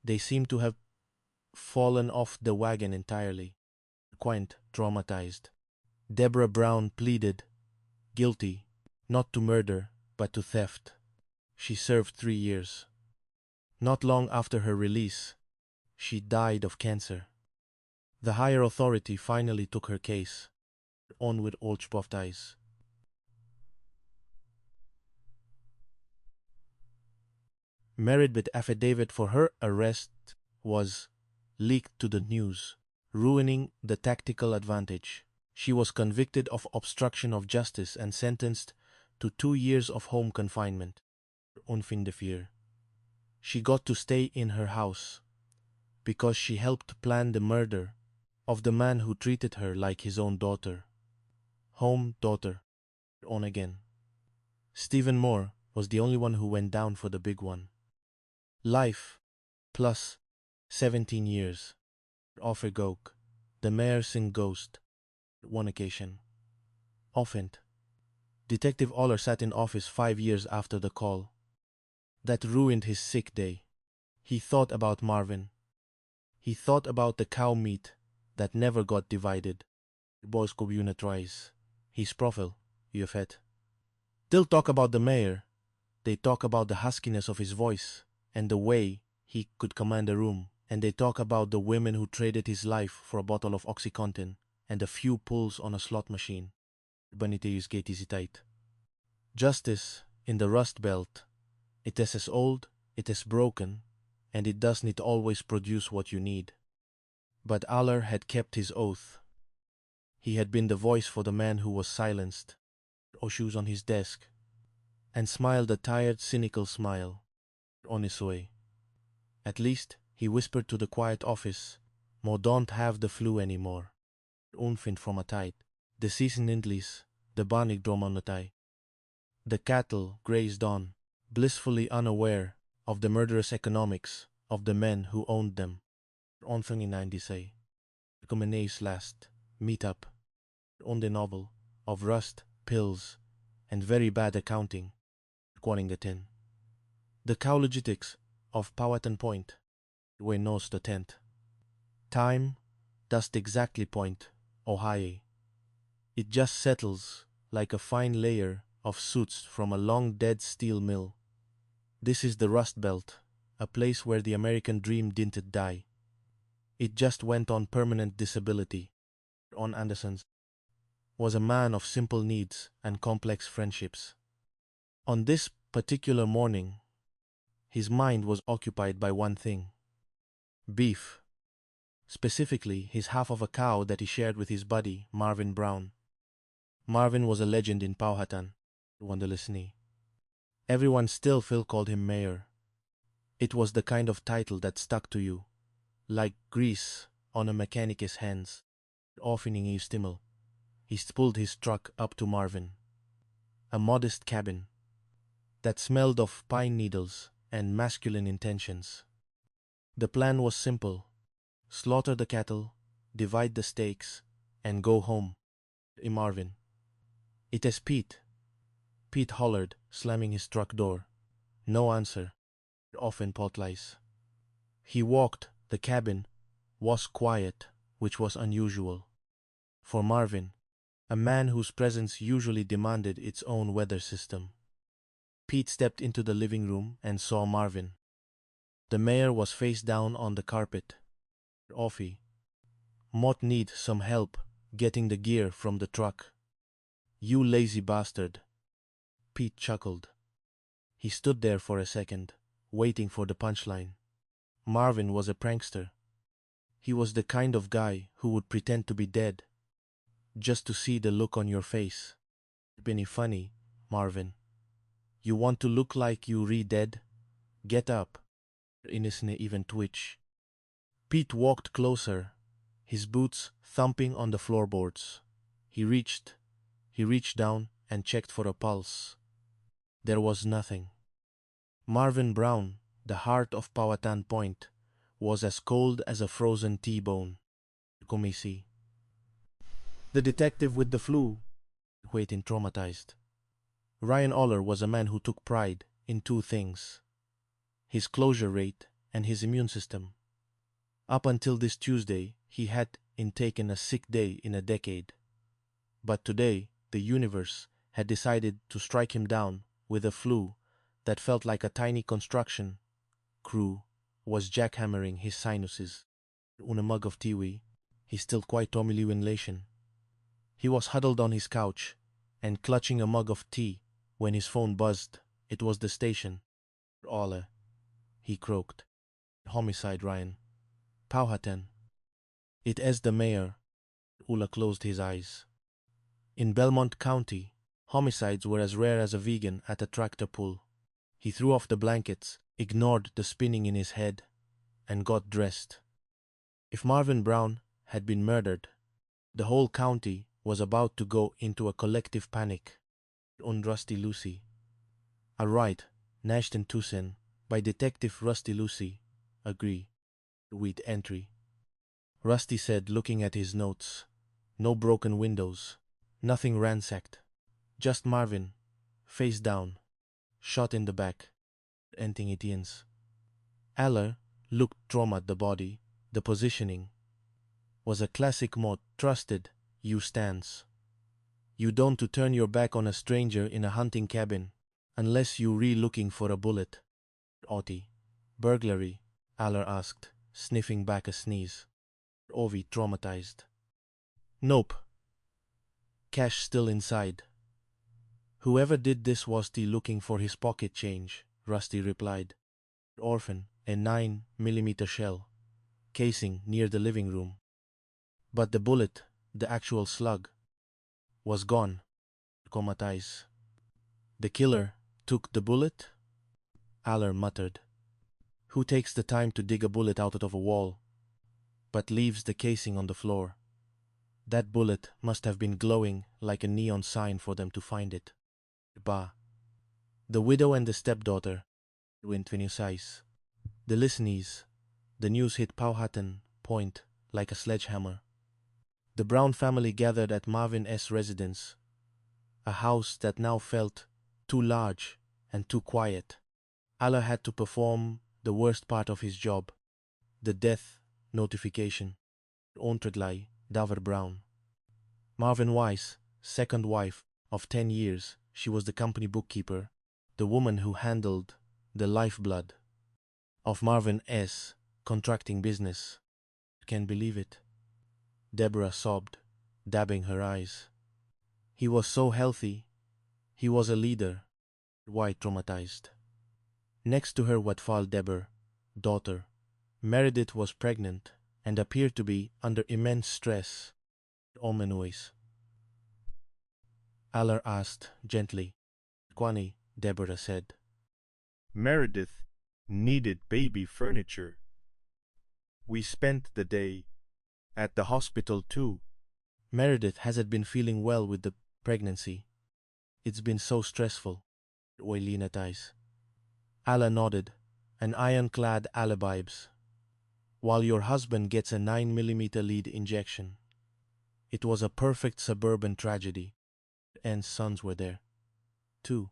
They seemed to have fallen off the wagon entirely. Quint traumatized. Deborah Brown pleaded guilty not to murder, but to theft. She served 3 years. Not long after her release, she died of cancer. The higher authority finally took her case. On with Olchboftais. Meredith affidavit for her arrest was leaked to the news, ruining the tactical advantage. She was convicted of obstruction of justice and sentenced to 2 years of home confinement. Onfindefear. She got to stay in her house because she helped plan the murder of the man who treated her like his own daughter. Home daughter. On again. Stephen Moore was the only one who went down for the big one. Life plus 17 years. Offer Goke. The mayor sing ghost. One occasion. Offend. Detective Oller sat in office 5 years after the call. That ruined his sick day. He thought about Marvin. He thought about the cow meat that never got divided. Boys communitries. His profile, you've had. They'll talk about the mayor. They talk about the huskiness of his voice and the way he could command a room. And they talk about the women who traded his life for a bottle of OxyContin and a few pulls on a slot machine. Baniteus gate is tight. Justice in the Rust Belt. It is as old, it is broken, and it does not always produce what you need. But Aller had kept his oath. He had been the voice for the man who was silenced, or shoes on his desk, and smiled a tired, cynical smile on his way. At least, he whispered to the quiet office, "Mo don't have the flu anymore." Unfint from a tide. The season indlies, the banig dromonotai. The cattle grazed on, blissfully unaware of the murderous economics of the men who owned them. Onfang in 90 say. Comene's last meet-up on the novel of rust, pills, and very bad accounting. Quoting the 10. The cowlogitics of Powhatan Point, where knows the tent. Time does exactly point, Ohio. It just settles like a fine layer of soot from a long dead steel mill. This is the Rust Belt, a place where the American dream didn't die. It just went on permanent disability. On Anderson's was a man of simple needs and complex friendships. On this particular morning, his mind was occupied by one thing: beef. Specifically, his half of a cow that he shared with his buddy, Marvin Brown. Marvin was a legend in Powhatan, Wonderlessney. Everyone still called him mayor. It was the kind of title that stuck to you, like grease on a mechanic's hands. Offering his stimmel, he pulled his truck up to Marvin. A modest cabin that smelled of pine needles and masculine intentions. The plan was simple: slaughter the cattle, divide the steaks, and go home. Marvin. It is Pete. Pete hollered, slamming his truck door. No answer. Often potlies. He walked. The cabin was quiet, which was unusual. For Marvin, a man whose presence usually demanded its own weather system. Pete stepped into the living room and saw Marvin. The mayor was face down on the carpet. Offie. Mott need some help getting the gear from the truck. You lazy bastard. Pete chuckled. He stood there for a second, waiting for the punchline. Marvin was a prankster. He was the kind of guy who would pretend to be dead, just to see the look on your face. Benny funny, Marvin. You want to look like you re-dead? Get up. Innocent even twitch. Pete walked closer, his boots thumping on the floorboards. He reached down and checked for a pulse. There was nothing. Marvin Brown, the heart of Powhatan Point, was as cold as a frozen T-bone. Comisi. The detective with the flu, waiting traumatized. Ryan Oller was a man who took pride in two things: his closure rate and his immune system. Up until this Tuesday, he had taken a sick day in a decade. But today, the universe had decided to strike him down with a flu that felt like a tiny construction crew was jackhammering his sinuses. Una mug of tiwi, he still quite tomiliuinlation. He was huddled on his couch and clutching a mug of tea when his phone buzzed. It was the station. Alle, he croaked. Homicide, Ryan. Powhatan. It is the mayor. Ulla closed his eyes. In Belmont County, homicides were as rare as a vegan at a tractor pull. He threw off the blankets, ignored the spinning in his head, and got dressed. If Marvin Brown had been murdered, the whole county was about to go into a collective panic. On Rusty Lucy. A right, Nashton Tucson, by Detective Rusty Lucy. Agree. With entry. Rusty said, looking at his notes. No broken windows. Nothing ransacked. Just Marvin, face down, shot in the back. Ending it ends. Aller looked trauma at the body. The positioning was a classic mod. Trusted, you stance. You don't to turn your back on a stranger in a hunting cabin, unless you looking for a bullet. Otti. Burglary, Aller asked, sniffing back a sneeze. Ovi traumatized. Nope. Cash still inside. Whoever did this was looking for his pocket change, Rusty replied. Orphan, a 9mm shell, casing near the living room. But the bullet, the actual slug, was gone. Comatize. The killer took the bullet? Aller muttered. Who takes the time to dig a bullet out of a wall, but leaves the casing on the floor? That bullet must have been glowing like a neon sign for them to find it. Bah. The widow and the stepdaughter went size. The listenees. The news hit Powhatan Point like a sledgehammer. The Brown family gathered at Marvin S. residence, a house that now felt too large and too quiet. Aller had to perform the worst part of his job, the death notification. Ontredlai, Daver Brown. Marvin Weiss, second wife of 10 years, she was the company bookkeeper, the woman who handled the lifeblood of Marvin S. contracting business. Can't believe it. Deborah sobbed, dabbing her eyes. He was so healthy. He was a leader. Why traumatized? Next to her what fall Deborah, daughter. Meredith was pregnant and appeared to be under immense stress. Omenoise. Aller asked gently. Kwani, Deborah said. Meredith needed baby furniture. We spent the day at the hospital too. Meredith hasn't been feeling well with the pregnancy. It's been so stressful. Oilinatize. Alla nodded, an ironclad alibibes. While your husband gets a 9mm lead injection. It was a perfect suburban tragedy. And sons were there. 2.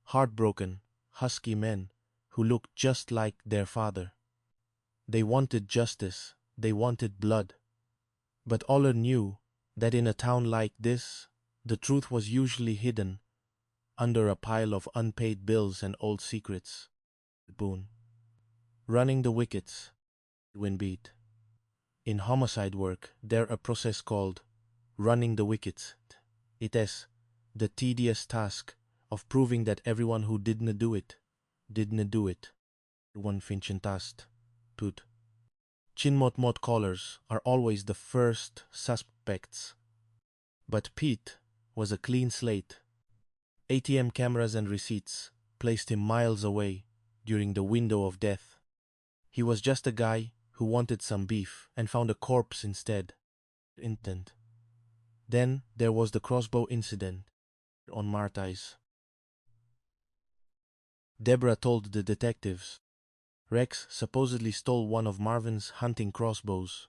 Heartbroken, husky men who looked just like their father. They wanted justice. They wanted blood. But Aller knew that in a town like this, the truth was usually hidden under a pile of unpaid bills and old secrets. Boone. Running the wickets. Winbeat. In homicide work, there a process called running the wickets. It is the tedious task of proving that everyone who didn't do it. One Finchentast. Put. Chinmot callers are always the first suspects. But Pete was a clean slate. ATM cameras and receipts placed him miles away during the window of death. He was just a guy who wanted some beef and found a corpse instead. Intent. Then there was the crossbow incident on Marty's. Deborah told the detectives. Rex supposedly stole one of Marvin's hunting crossbows.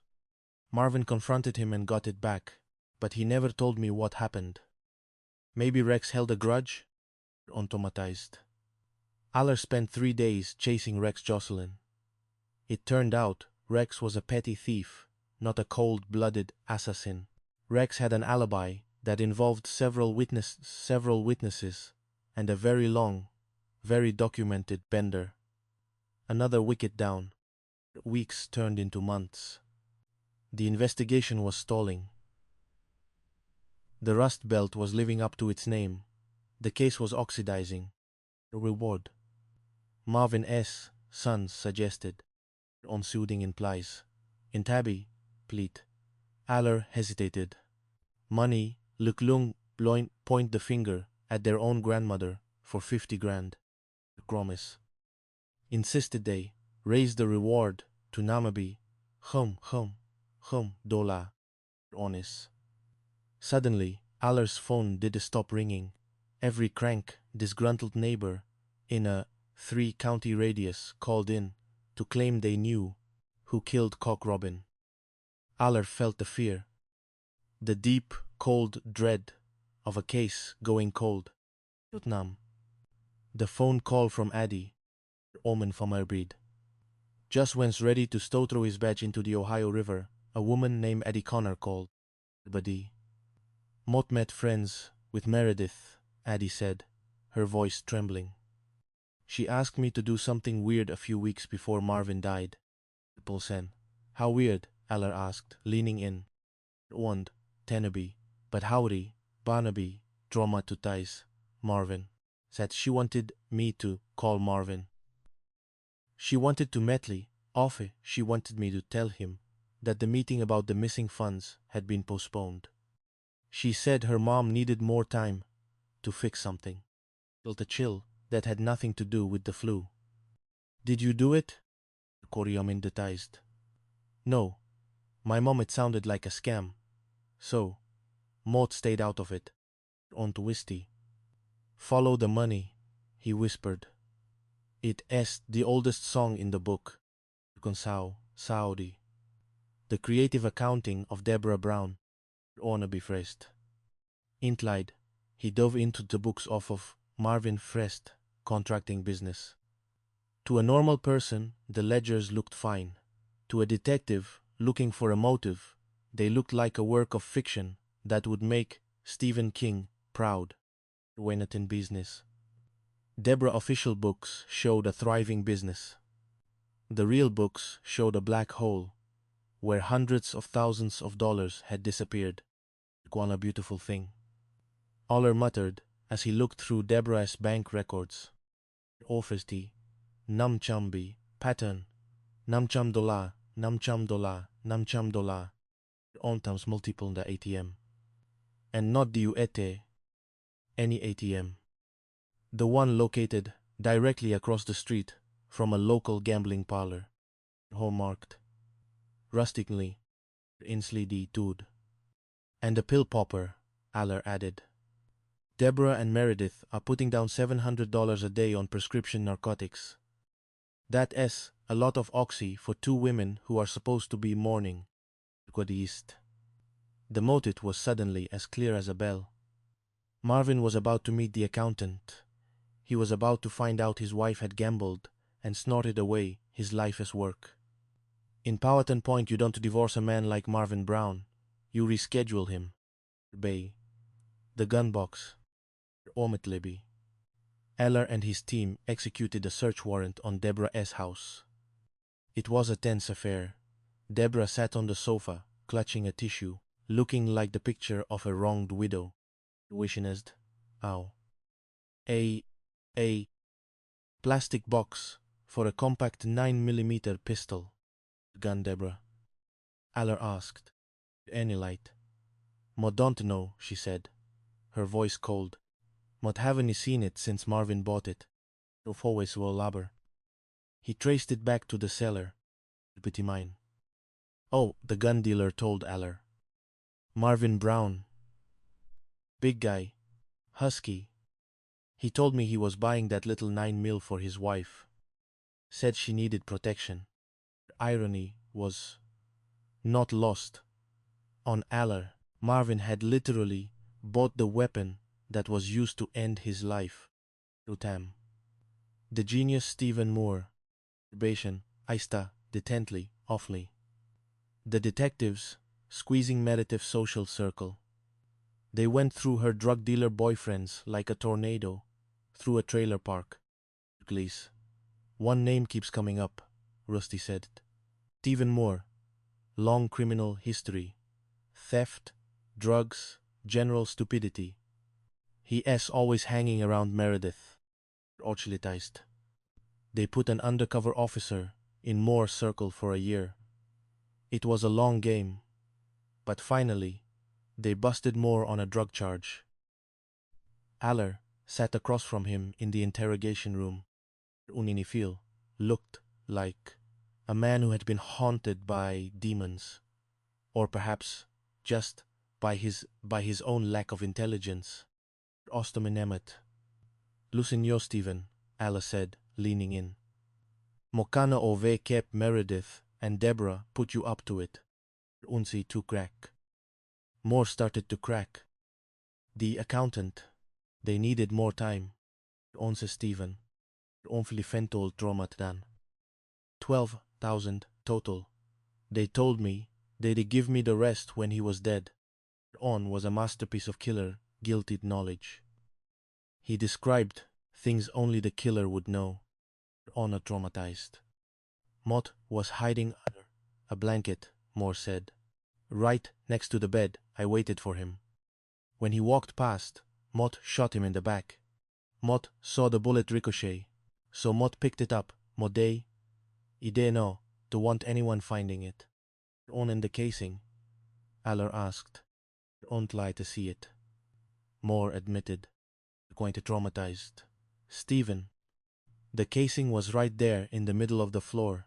Marvin confronted him and got it back, but he never told me what happened. Maybe Rex held a grudge? Automatized. Aller spent 3 days chasing Rex Jocelyn. It turned out Rex was a petty thief, not a cold-blooded assassin. Rex had an alibi that involved several witnesses and a very long, very documented bender. Another wicket down. Weeks turned into months. The investigation was stalling. The Rust Belt was living up to its name. The case was oxidizing. Reward. Marvin S. Sons suggested. On soothing implies. In Tabby, pleat. Aller hesitated. Money, Luklung point the finger at their own grandmother for 50 grand. Promise. Insisted they raise the reward to Namabi. $1 honest. Suddenly, Aller's phone did stop ringing. Every crank, disgruntled neighbor in a 3-county radius called in to claim they knew who killed Cock Robin. Aller felt the fear, the deep, cold dread of a case going cold. Vietnam. The phone call from Addy, omen from her breed. Just when ready to stow through his badge into the Ohio River, a woman named Addie Connor called. Buddy. Mott met friends with Meredith, Addie said, her voice trembling. She asked me to do something weird a few weeks before Marvin died. Paulsen. How weird? Aller asked, leaning in. Wand, Tenaby, but howdy, Barnaby, drama to ties. Marvin. Said she wanted me to call Marvin. She wanted to Metley, offer she wanted me to tell him that the meeting about the missing funds had been postponed. She said her mom needed more time to fix something. Felt a chill that had nothing to do with the flu. Did you do it? Corium indicized. No. My mom, it sounded like a scam. So, Maud stayed out of it. On to Wisty. Follow the money, he whispered. It's the oldest song in the book. Consao, Saudi. The creative accounting of Deborah Brown. Honor be phrased. Intlied, he dove into the books off of Marvin Frest, contracting business. To a normal person, the ledgers looked fine. To a detective looking for a motive, they looked like a work of fiction that would make Stephen King proud. When it in business. Deborah official books showed a thriving business. The real books showed a black hole where hundreds of thousands of dollars had disappeared. Quite a beautiful thing. Aller muttered as he looked through Deborah's bank records. Office Namchambi, pattern, Namcham dollar, Namcham dollar, Namcham dollar. On times multiple in the ATM. And not the UET, any ATM. The one located directly across the street from a local gambling parlor. Hallmarked. Rustically, Inslee detour. And a pill popper, Aller added. Deborah and Meredith are putting down $700 a day on prescription narcotics. That's a lot of oxy for 2 women who are supposed to be mourning. East. The motive was suddenly as clear as a bell. Marvin was about to meet the accountant. He was about to find out his wife had gambled and snorted away his life as work. In Powhatan Point, you don't divorce a man like Marvin Brown. You reschedule him. Bay. The gun box. Ometleby. Eller and his team executed a search warrant on Deborah S. house. It was a tense affair. Deborah sat on the sofa, clutching a tissue, looking like the picture of a wronged widow. Wishinest. Ow. A plastic box for a compact 9mm pistol. Gun, Deborah? Aller asked. Any light? Mo don't know, she said, her voice cold. Mot haven't seen it since Marvin bought it. Of always will labor. He traced it back to the cellar. Pity mine. Oh, the gun dealer told Aller. Marvin Brown. Big guy. Husky. He told me he was buying that little 9mm for his wife. Said she needed protection. Irony was not lost on Aller. Marvin had literally bought the weapon that was used to end his life. Rutam. The genius Stephen Moore. Probation. Aista. Detently. Awfully. The detectives squeezing Meredith's social circle. They went through her drug dealer boyfriends like a tornado, through a trailer park. Please. One name keeps coming up, Rusty said. Stephen Moore. Long criminal history. Theft, drugs, general stupidity. He's always hanging around Meredith. Ochilitized. They put an undercover officer in Moore's circle for a year. It was a long game, but finally, they busted Moore on a drug charge. Aller sat across from him in the interrogation room. Uninifil looked like a man who had been haunted by demons, or perhaps just by his own lack of intelligence. Ostominemet. Listen yo, Stephen, Aller said, leaning in. Mokana ove kept Meredith and Deborah put you up to it. Unsi to crack. Moore started to crack. The accountant. They needed more time. Onse Stephen. Onflifentol traumat dan. 12,000 total. They told me they'd give me the rest when he was dead. On was a masterpiece of killer, guilty knowledge. He described things only the killer would know. Honor traumatized. Mott was hiding under a blanket, Moore said. Right next to the bed, I waited for him. When he walked past, Mott shot him in the back. Mott saw the bullet ricochet, so Mott picked it up. Modei, ide no, to want anyone finding it. On in the casing, Aller asked. Don't lie to see it. Moore admitted. Going to traumatized. Stephen. The casing was right there in the middle of the floor.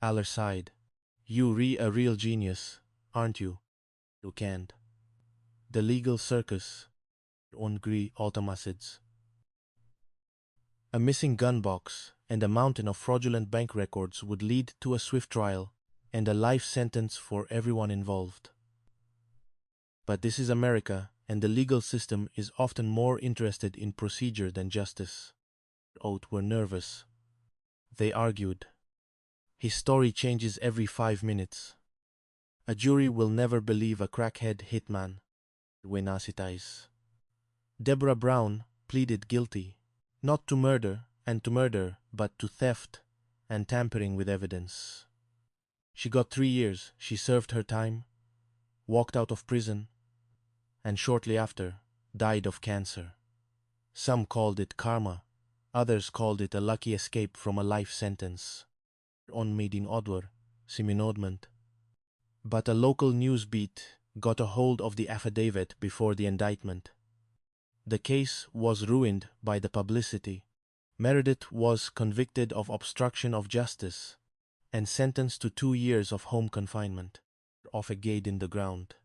Aller sighed. You a real genius, aren't you? You can't. The legal circus. Ongri automacids. A missing gun box and a mountain of fraudulent bank records would lead to a swift trial and a life sentence for everyone involved. But this is America, and the legal system is often more interested in procedure than justice. Both were nervous. They argued. His story changes every 5 minutes. A jury will never believe a crackhead hitman. Wenasitais. Deborah Brown pleaded guilty, not to murder and to murder, but to theft and tampering with evidence. She got 3 years. She served her time, walked out of prison, and shortly after died of cancer. Some called it karma, others called it a lucky escape from a life sentence. On meeting Odwar, Siminodment. But a local news beat got a hold of the affidavit before the indictment. The case was ruined by the publicity. Meredith was convicted of obstruction of justice and sentenced to 2 years of home confinement, off a gate in the ground.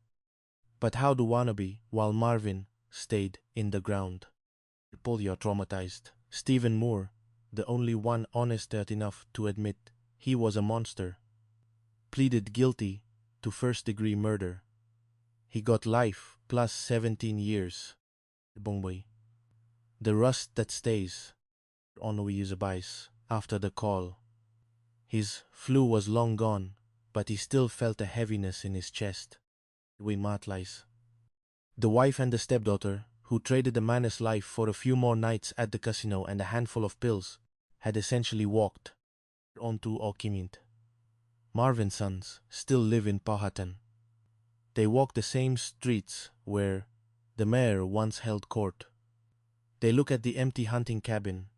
But how do wannabe while Marvin stayed in the ground? Polio traumatized. Stephen Moore, the only one honest enough to admit he was a monster, pleaded guilty to first-degree murder. He got life plus 17 years. Bongway. The rust that stays. Onwe Usabais after the call. His flu was long gone, but he still felt a heaviness in his chest. We matlais. The wife and the stepdaughter, who traded a man's life for a few more nights at the casino and a handful of pills, had essentially walked onto Okimint. Marvin's sons still live in Powhatan. They walk the same streets where the mayor once held court. They look at the empty hunting cabin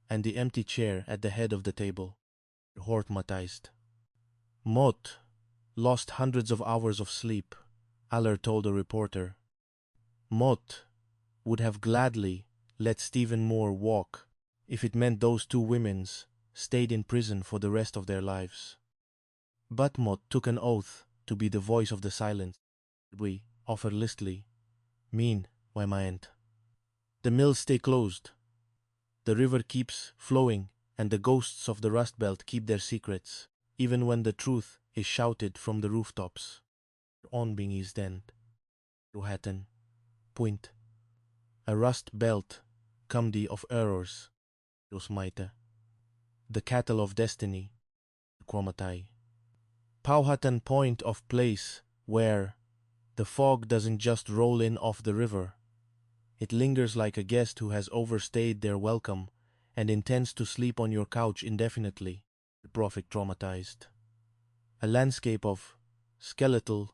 and the empty chair at the head of the table. Hormatized. Mott lost hundreds of hours of sleep, Aller told a reporter. Mott would have gladly let Stephen Moore walk if it meant those 2 women stayed in prison for the rest of their lives. But Mott took an oath to be the voice of the silence. We offer listly. Mean, why my aunt. The mills stay closed. The river keeps flowing, and the ghosts of the Rust Belt keep their secrets, even when the truth is shouted from the rooftops. On being is then. Ruhatan. Point. A Rust Belt, Cumdi of errors. Rosmaita. The cattle of destiny. Quamatai. Powhatan point of place where The fog doesn't just roll in off the river. It lingers like a guest who has overstayed their welcome and intends to sleep on your couch indefinitely, the prophet traumatized. A landscape of skeletal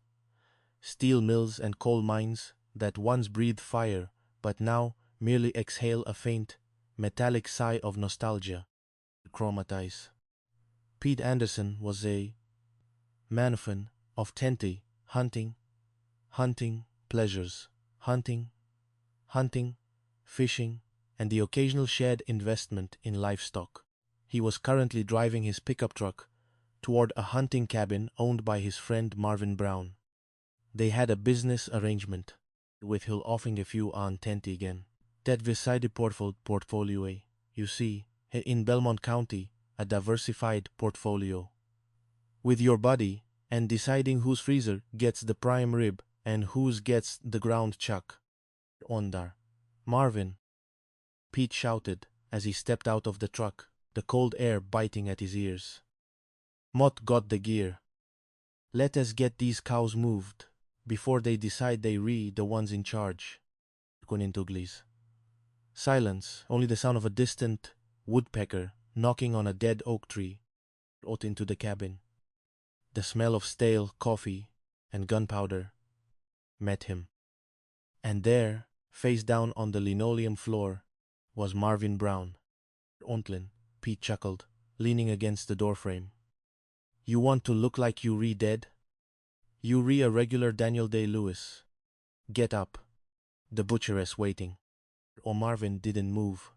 steel mills and coal mines that once breathed fire but now merely exhale a faint, metallic sigh of nostalgia, chromatize. Pete Anderson was a manfan of tenty, hunting pleasures, hunting, fishing, and the occasional shared investment in livestock. He was currently driving his pickup truck toward a hunting cabin owned by his friend Marvin Brown. They had a business arrangement, with he'll offering a few on tenty again. That beside the portfolio, you see, in Belmont County, a diversified portfolio. With your buddy, and deciding whose freezer gets the prime rib and whose gets the ground chuck. Ondar. Marvin, Pete shouted as he stepped out of the truck, the cold air biting at his ears. Mott got the gear. Let us get these cows moved before they decide they the ones in charge. Kunintuglis. Silence, only the sound of a distant woodpecker knocking on a dead oak tree out into the cabin. The smell of stale coffee and gunpowder met him. And there, face down on the linoleum floor, was Marvin Brown. Ontlin, Pete chuckled, leaning against the doorframe. You want to look like you dead? You a regular Daniel Day-Lewis. Get up. The butcheress waiting. Or Marvin didn't move.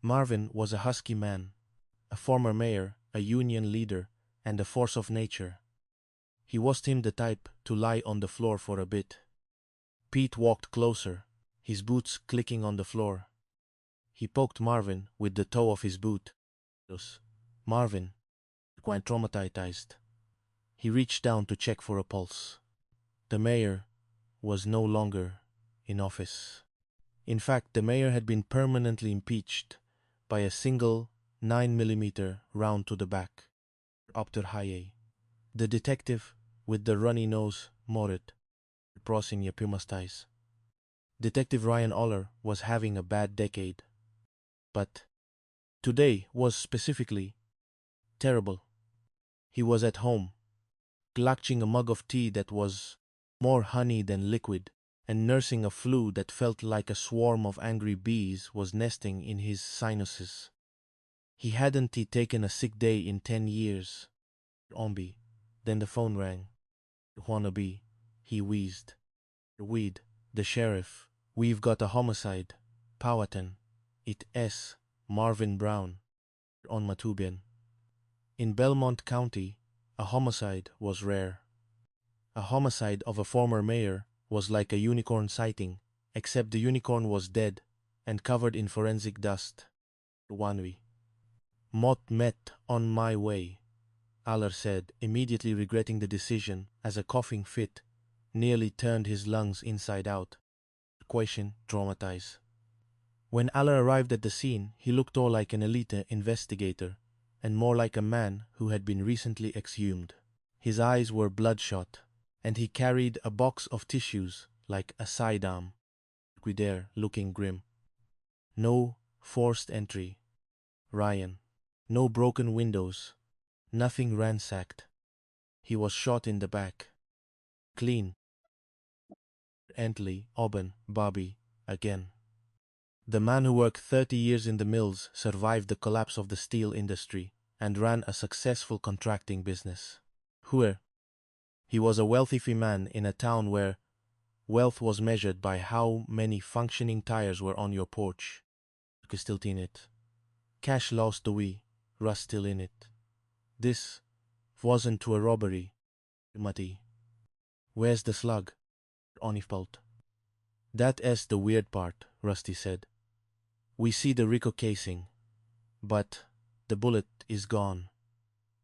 Marvin was a husky man, a former mayor, a union leader, and a force of nature. He was him the type to lie on the floor for a bit. Pete walked closer, his boots clicking on the floor. He poked Marvin with the toe of his boot. Marvin, quite traumatized. He reached down to check for a pulse. The mayor was no longer in office. In fact, the mayor had been permanently impeached by a single 9mm round to the back. Up high. The detective with the runny nose, Morit, Prosinja Pimastais. Detective Ryan Oller was having a bad decade. But today was specifically terrible. He was at home, clutching a mug of tea that was more honey than liquid, and nursing a flu that felt like a swarm of angry bees was nesting in his sinuses. He hadn't taken a sick day in 10 years. Ombi. Then the phone rang. Wannabe, he wheezed. Weed, the sheriff. We've got a homicide. Powhatan. It's Marvin Brown. On Matubian. In Belmont County, a homicide was rare. A homicide of a former mayor was like a unicorn sighting, except the unicorn was dead and covered in forensic dust. Wanwi. Mott met on my way, Aller said, immediately regretting the decision as a coughing fit nearly turned his lungs inside out. Question traumatized. When Aller arrived at the scene, he looked all like an elite investigator and more like a man who had been recently exhumed. His eyes were bloodshot, and he carried a box of tissues like a sidearm. Guider looking grim. No forced entry. Ryan. No broken windows. Nothing ransacked. He was shot in the back. Clean. Entley, Auburn, Bobby, again. The man who worked 30 years in the mills survived the collapse of the steel industry and ran a successful contracting business. Where? He was a wealthy man in a town where wealth was measured by how many functioning tires were on your porch. Still in it. Cash lost the wee, rust still in it. This wasn't to a robbery. Mati. Where's the slug? Onifpult. That's the weird part, Rusty said. We see the Rico casing, but the bullet is gone.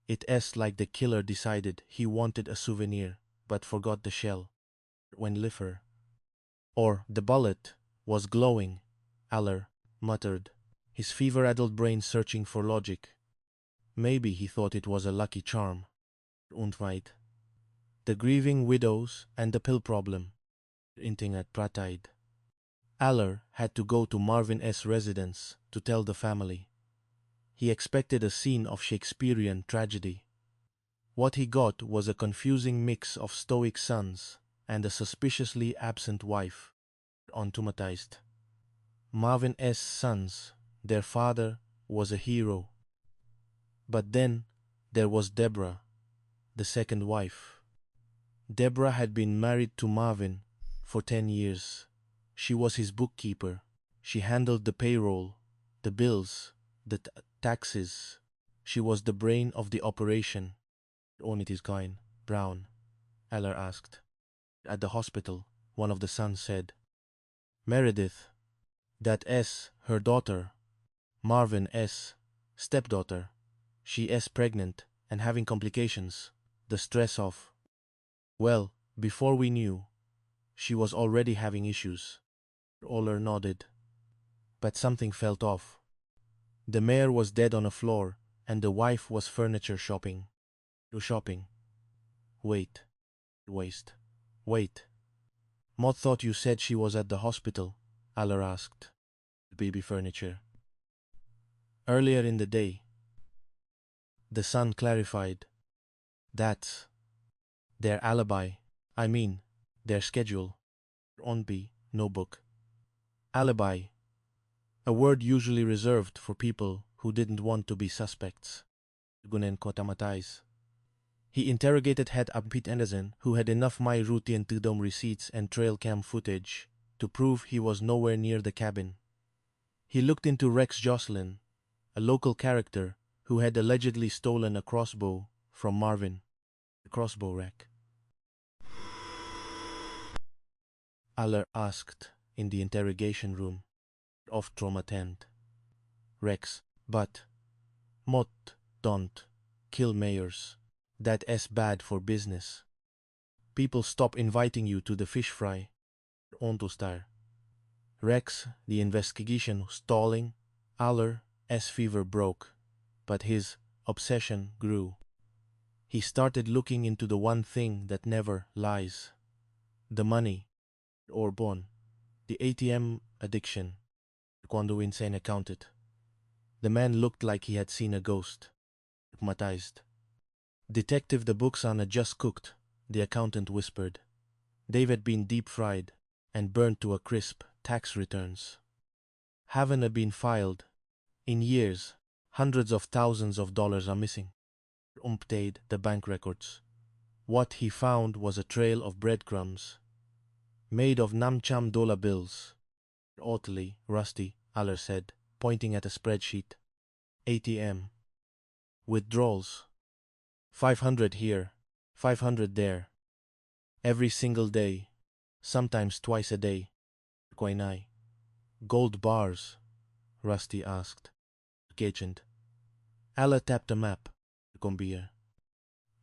It's like the killer decided he wanted a souvenir, but forgot the shell. When Liffer. Or the bullet was glowing, Aller muttered, his fever-addled brain searching for logic. Maybe he thought it was a lucky charm. Und weit. the grieving widows and the pill problem. Hinting at Prataid. Aller had to go to Marvin S. residence to tell the family. He expected a scene of Shakespearean tragedy. What he got was a confusing mix of stoic sons and a suspiciously absent wife. Traumatized. Marvin S. sons, their father was a hero. But then there was Deborah, the second wife. Deborah had been married to Marvin for 10 years. She was his bookkeeper. She handled the payroll, the bills, the taxes. She was the brain of the operation. On it is going, Brown, Eller asked. At the hospital, one of the sons said, Meredith, that S, her daughter, Marvin S, stepdaughter, she S pregnant and having complications, the stress of. Well, before we knew, she was already having issues. Oller nodded. But something felt off. The mayor was dead on a floor, and the wife was furniture shopping. Shopping. Wait. Maud thought you said she was at the hospital, Aller asked. Baby furniture. Earlier in the day. The son clarified. That's their alibi. I mean, their schedule. On B, no book. Alibi. A word usually reserved for people who didn't want to be suspects. Gunen Kotamatize. He interrogated head Pete Anderson, who had enough my routine Tudom receipts and trail cam footage to prove he was nowhere near the cabin. He looked into Rex Jocelyn, a local character who had allegedly stolen a crossbow from Marvin. The crossbow rack. Aller asked in the interrogation room of trauma tent. Rex, but Mott don't kill mayors. That is bad for business. People stop inviting you to the fish fry. Ontostar. Rex, the investigation stalling. Aller, S fever broke, but his obsession grew. He started looking into the one thing that never lies. The money, or bon, the ATM addiction. Quando insane accounted. The man looked like he had seen a ghost. Hypnotized. Detective, the books on just cooked, the accountant whispered. They've had been deep fried and burnt to a crisp. Tax returns haven't been filed. In years, hundreds of thousands of dollars are missing. Umptade the bank records. What he found was a trail of breadcrumbs made of Namcham dollar bills. Oddly rusty, Aller said, pointing at a spreadsheet. ATM. Withdrawals. 500 here, 500 there. Every single day, sometimes twice a day. Koinai. Gold bars? Rusty asked. Agent. Aller tapped a map. Gombier.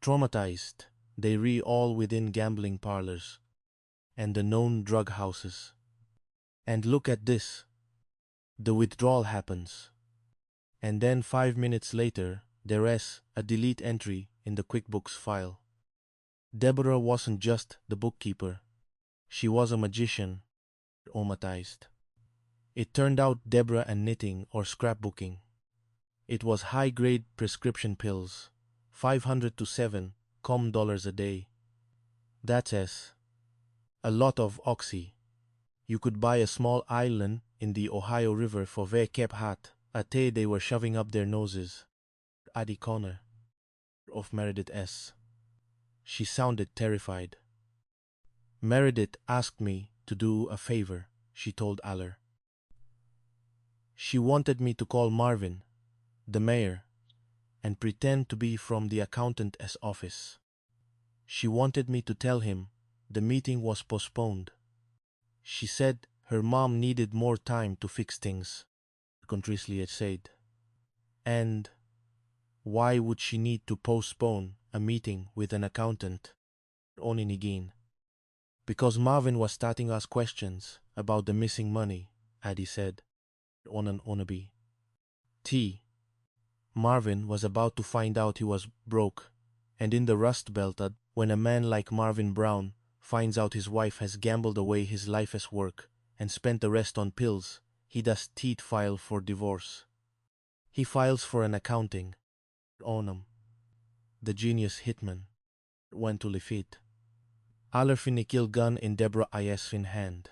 Traumatized, they re all within gambling parlors and the known drug houses. And look at this. The withdrawal happens. And then 5 minutes later, there is a delete entry in the QuickBooks file. Deborah wasn't just the bookkeeper. She was a magician. Traumatized. It turned out Deborah and knitting or scrapbooking. It was high-grade prescription pills, 500 to 7 dollars a day. That's a lot of oxy. You could buy a small island in the Ohio River for very kept hat, a tea they were shoving up their noses. Addie Connor of Meredith S. She sounded terrified. Meredith asked me to do a favor, she told Aller. She wanted me to call Marvin, the mayor, and pretend to be from the accountant's office. She wanted me to tell him the meeting was postponed. She said her mom needed more time to fix things, Contrisly said. And why would she need to postpone a meeting with an accountant? Oninigin. Because Marvin was starting us questions about the missing money, Addie said. Onan Onabi. T. Marvin was about to find out he was broke And in the Rust Belt, when a man like Marvin Brown finds out his wife has gambled away his life's work and spent the rest on pills, he does teeth file for divorce. He files for an accounting. Onum, the genius hitman, went to Lifit. Alerfin kill gun in Deborah Ayesfin hand.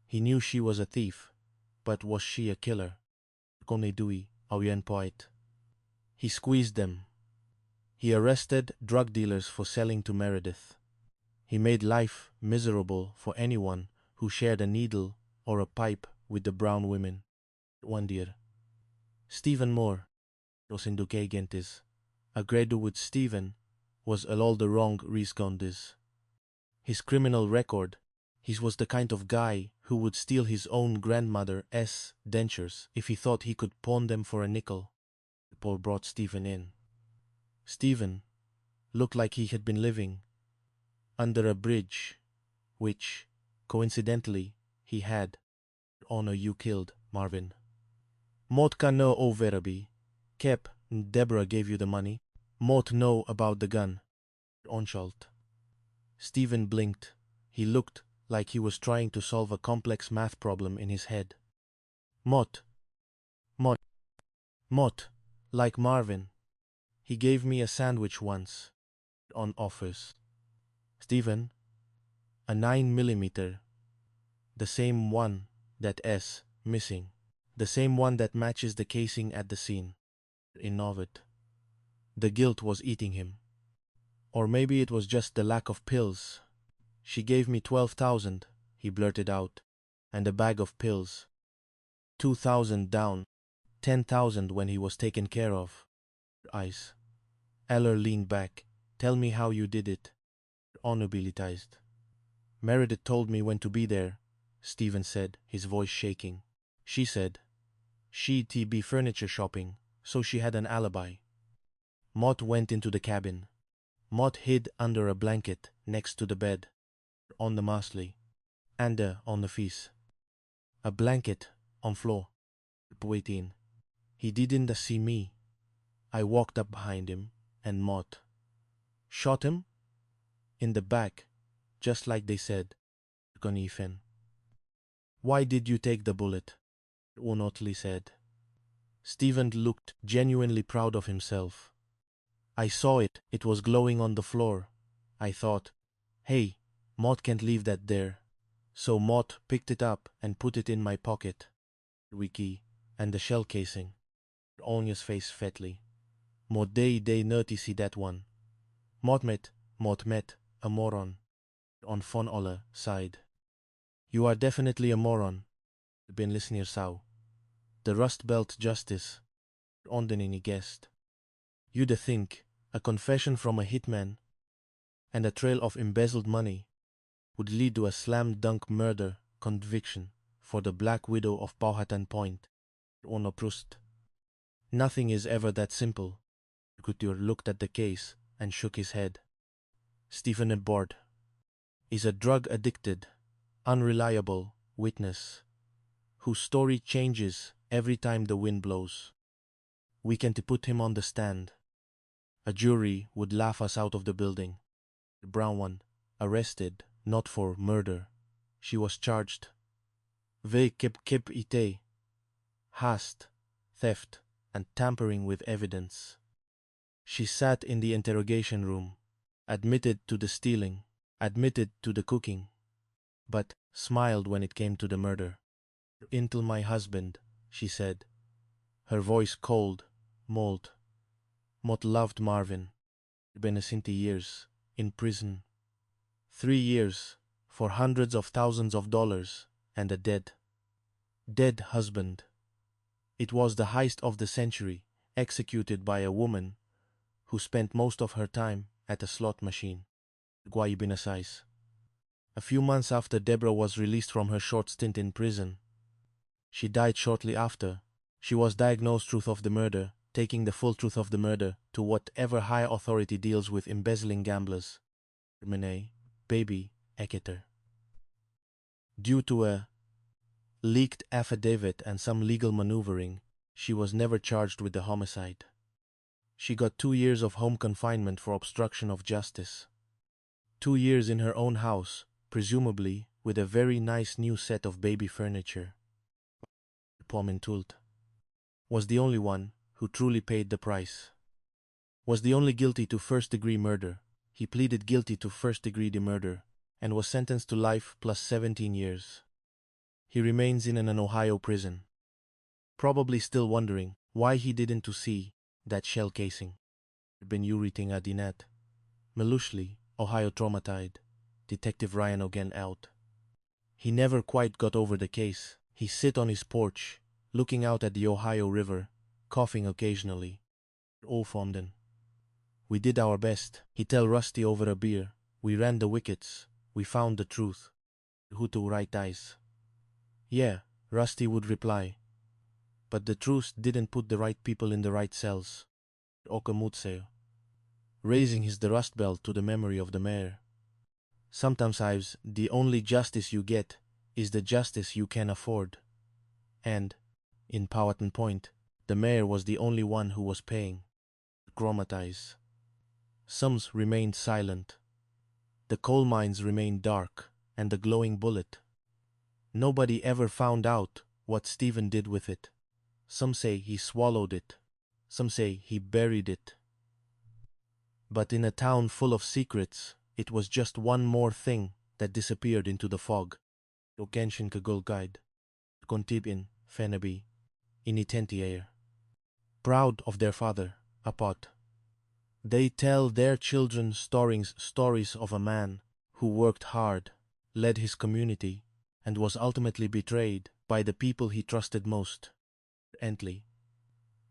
He knew she was a thief, but was she a killer? Konedui, Auyen poet. He squeezed them. He arrested drug dealers for selling to Meredith. He made life miserable for anyone who shared a needle or a pipe with the brown women. One dear. Stephen Moore, Rosinduke Gentis, a graduate Stephen, was all the wrong riscondes. His criminal record, he was the kind of guy who would steal his own grandmother's dentures if he thought he could pawn them for a nickel. Paul brought Stephen in. Stephen looked like he had been living under a bridge, which, coincidentally, he had. Honor you killed, Marvin. Motka no o verabi. Kep, Deborah gave you the money. Mot know about the gun. Onschalt. Stephen blinked. He looked like he was trying to solve a complex math problem in his head. Mot, like Marvin. He gave me a sandwich once. On offers. Stephen, a 9mm. The same one that S missing. The same one that matches the casing at the scene. Innovet. The guilt was eating him. Or maybe it was just the lack of pills. She gave me 12,000, he blurted out, and a bag of pills. 2,000 down, 10,000 when he was taken care of. Eyes. Eller leaned back. Tell me how you did it. Honorabilitized. Meredith told me when to be there, Stephen said, his voice shaking. She said, she'd be furniture shopping, so she had an alibi. Mott went into the cabin. Mott hid under a blanket next to the bed, on the mastly, and on the fees. A blanket on floor. Waiting. He didn't see me. I walked up behind him, and Mott shot him in the back, just like they said. Gonifen. Why did you take the bullet? Unotli said. Stephen looked genuinely proud of himself. I saw it. It was glowing on the floor. I thought, hey, Mott can't leave that there. So Mott picked it up and put it in my pocket. Wiki, and the shell casing. Onya's face fatly. Mott day notice that one. Mott met, a moron. On Von Olle side. You are definitely a moron. Ben listener sau. The Rust Belt Justice. Ondenini guessed. You'd think a confession from a hitman and a trail of embezzled money would lead to a slam-dunk murder conviction for the Black Widow of Powhatan Point. Ono Proust. Nothing is ever that simple. Couture looked at the case and shook his head. Stephen Abord is a drug-addicted, unreliable witness whose story changes every time the wind blows. We can't put him on the stand. A jury would laugh us out of the building. The brown one, arrested, not for murder. She was charged. Ve kep ite, hast, theft, and tampering with evidence. She sat in the interrogation room, admitted to the stealing, admitted to the cooking, but smiled when it came to the murder. Until my husband, she said, her voice cold, mold. Mott loved Marvin. Benecinti years, in prison. 3 years, for hundreds of thousands of dollars, and a dead husband. It was the heist of the century, executed by a woman who spent most of her time at a slot machine. Guayibinasais. A few months after Deborah was released from her short stint in prison, she died shortly after. She was diagnosed truth of the murder, taking the full truth of the murder to whatever higher authority deals with embezzling gamblers. Renee, baby, Eketer. Due to a leaked affidavit and some legal maneuvering, she was never charged with the homicide. She got 2 years of home confinement for obstruction of justice. 2 years in her own house, presumably with a very nice new set of baby furniture. Pomentult was the only one who truly paid the price. Was the only guilty to first-degree murder. He pleaded guilty to first-degree murder and was sentenced to life plus 17 years. He remains in an Ohio prison, probably still wondering why he didn't to see that shell casing. Ben Uriting Adinat, Melushli, Ohio traumatized, Detective Ryan again out. He never quite got over the case. He sit on his porch, looking out at the Ohio River, coughing occasionally. All Fomden. We did our best, he tell Rusty over a beer. We ran the wickets. We found the truth. Who to right eyes? Yeah, Rusty would reply. But the truth didn't put the right people in the right cells. Okamutseo. Raising his the rust belt to the memory of the mayor. Sometimes the only justice you get is the justice you can afford. And, in Powhatan Point, the mayor was the only one who was paying. Chromatize. Some remained silent. The coal mines remained dark, and the glowing bullet. Nobody ever found out what Stephen did with it. Some say he swallowed it. Some say he buried it. But in a town full of secrets, it was just one more thing that disappeared into the fog. Okenshin Kagul Guide. Kontibin, Fenabi, Initentiair. Proud of their father, Apot. They tell their children stories of a man who worked hard, led his community, and was ultimately betrayed by the people he trusted most. Ently.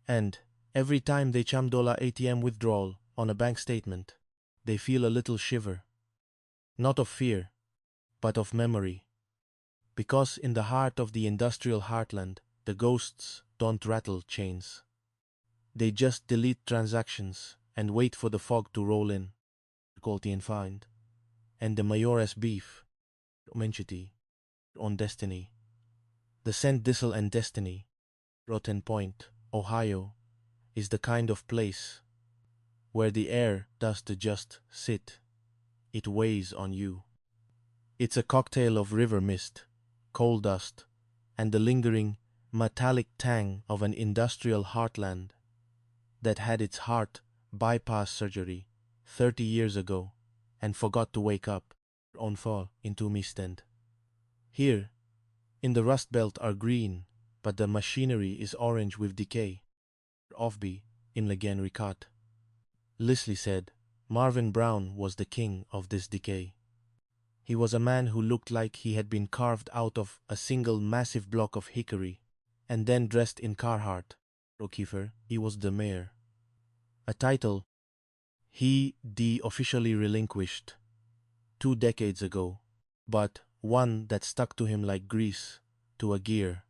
And every time they cham dollar ATM withdrawal on a bank statement, they feel a little shiver. Not of fear, but of memory. Because in the heart of the industrial heartland, the ghosts don't rattle chains. They just delete transactions and wait for the fog to roll in. Quality and find. And the mayoress beef, Menchity, on destiny. The Saint Dissel and Destiny, Rotten Point, Ohio, is the kind of place where the air doesn't just sit, it weighs on you. It's a cocktail of river mist, coal dust, and the lingering metallic tang of an industrial heartland that had its heart bypass surgery 30 years ago and forgot to wake up on fall into mistend. Here, in the Rust Belt are green, but the machinery is orange with decay. Offby, Imlegen Ricat. Lisley said, Marvin Brown was the king of this decay. He was a man who looked like he had been carved out of a single massive block of hickory, and then dressed in Carhartt. O'Keefer, he was the mayor. A title he officially relinquished 2 decades ago, but one that stuck to him like grease to a gear.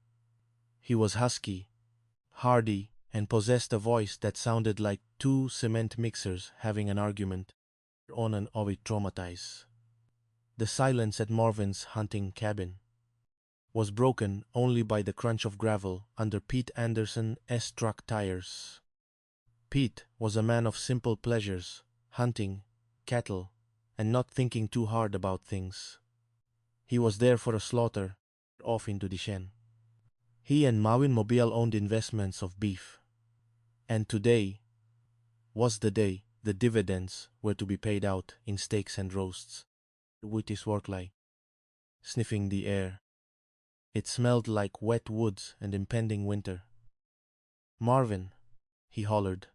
He was husky, hardy, and possessed a voice that sounded like 2 cement mixers having an argument on and of it traumatize. The silence at Marvin's hunting cabin was broken only by the crunch of gravel under Pete Anderson S-truck tires. Pete was a man of simple pleasures, hunting, cattle, and not thinking too hard about things. He was there for a slaughter, off into the shen. He and Mawin Mobile owned investments of beef. And today was the day the dividends were to be paid out in steaks and roasts. Wittis Workley, sniffing the air. It smelled like wet woods and impending winter. Marvin, he hollered.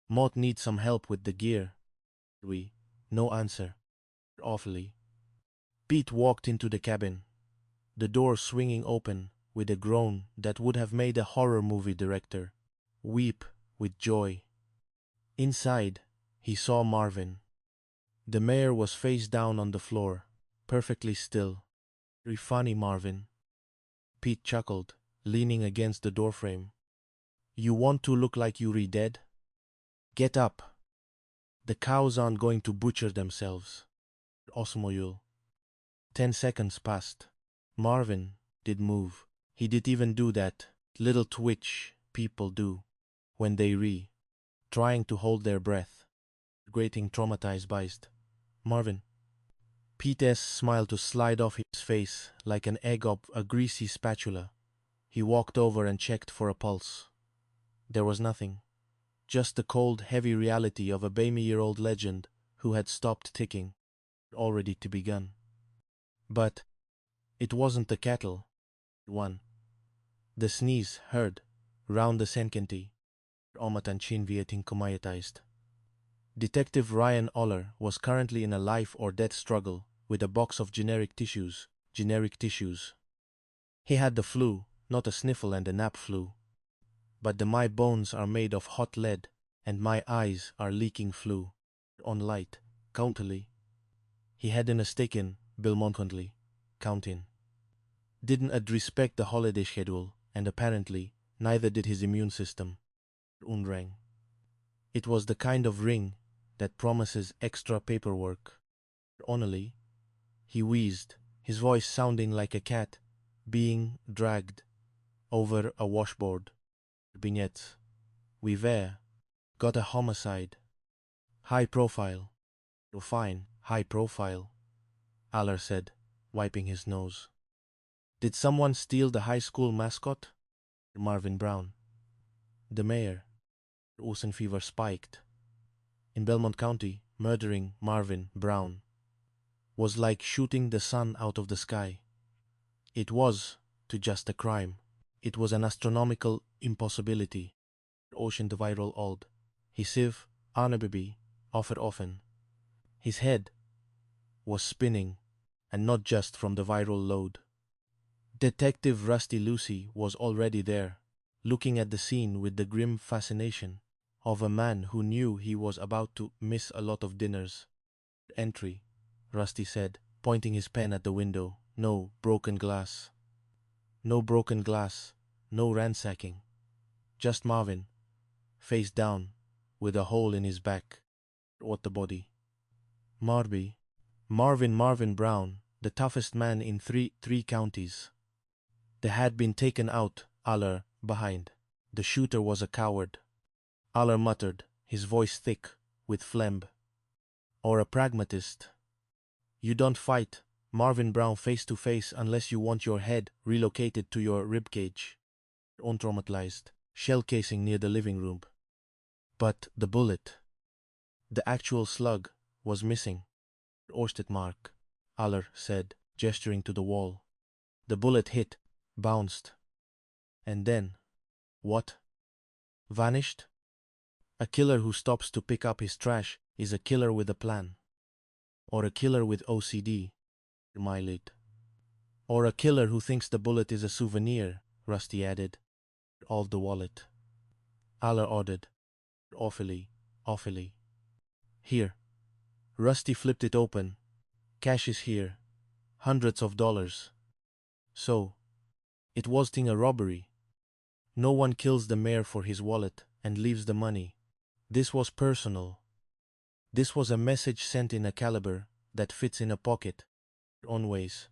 Mott needs some help with the gear. No answer. Awfully. Pete walked into the cabin, the door swinging open with a groan that would have made a horror movie director weep with joy. Inside, he saw Marvin. The mayor was face down on the floor, perfectly still. Very funny, Marvin. Pete chuckled, leaning against the doorframe. You want to look like you're dead? Get up. The cows aren't going to butcher themselves. Osmoyul. 10 seconds passed. Marvin did move. He did even do that little twitch people do when they trying to hold their breath. Grating traumatized biased. Marvin. Pete's smile to slide off his face like an egg up a greasy spatula. He walked over and checked for a pulse. There was nothing. Just the cold, heavy reality of a baby-year-old legend who had stopped ticking, already to begun. But it wasn't the cattle. One. The sneeze heard, round the Senkinti, Omatan Chin Vieting Kumayatized. Detective Ryan Oller was currently in a life or death struggle with a box of generic tissues. He had the flu, not a sniffle and a nap flu. But my bones are made of hot lead, and my eyes are leaking flu. On light, countily. He hadn't a stake in, Bill Moncontley, counting. Didn't respect the holiday schedule, and apparently, neither did his immune system. Unrang. It was the kind of ring that promises extra paperwork. Honestly, he wheezed, his voice sounding like a cat being dragged over a washboard. Vignettes. We were. Got a homicide. High profile. Fine, high profile, Aller said, wiping his nose. Did someone steal the high school mascot? Marvin Brown. The mayor. Ocean fever spiked. In Belmont County, murdering Marvin Brown was like shooting the sun out of the sky. It was, to just a crime. It was an astronomical impossibility. Ocean the viral old. He sieve, Arnababy, offered often. His head was spinning, and not just from the viral load. Detective Rusty Lucy was already there, looking at the scene with the grim fascination of a man who knew he was about to miss a lot of dinners. Entry, Rusty said, pointing his pen at the window. No broken glass. No broken glass, no ransacking. Just Marvin, face down, with a hole in his back. What the body? Marvin Brown, the toughest man in three counties. They had been taken out, Aller, behind. The shooter was a coward. Aller muttered, his voice thick with phlegm. Or a pragmatist. You don't fight Marvin Brown face to face unless you want your head relocated to your ribcage. Untraumatized, shell casing near the living room. But the bullet, the actual slug, was missing. Orsted mark, Aller said, gesturing to the wall. The bullet hit, bounced. And then, what? Vanished? A killer who stops to pick up his trash is a killer with a plan. Or a killer with OCD, Miley. Or a killer who thinks the bullet is a souvenir, Rusty added. All the wallet. Aller ordered. Awfully. Here. Rusty flipped it open. Cash is here. Hundreds of dollars. So, it wasn't a robbery. No one kills the mayor for his wallet and leaves the money. This was personal. This was a message sent in a caliber that fits in a pocket. Onways.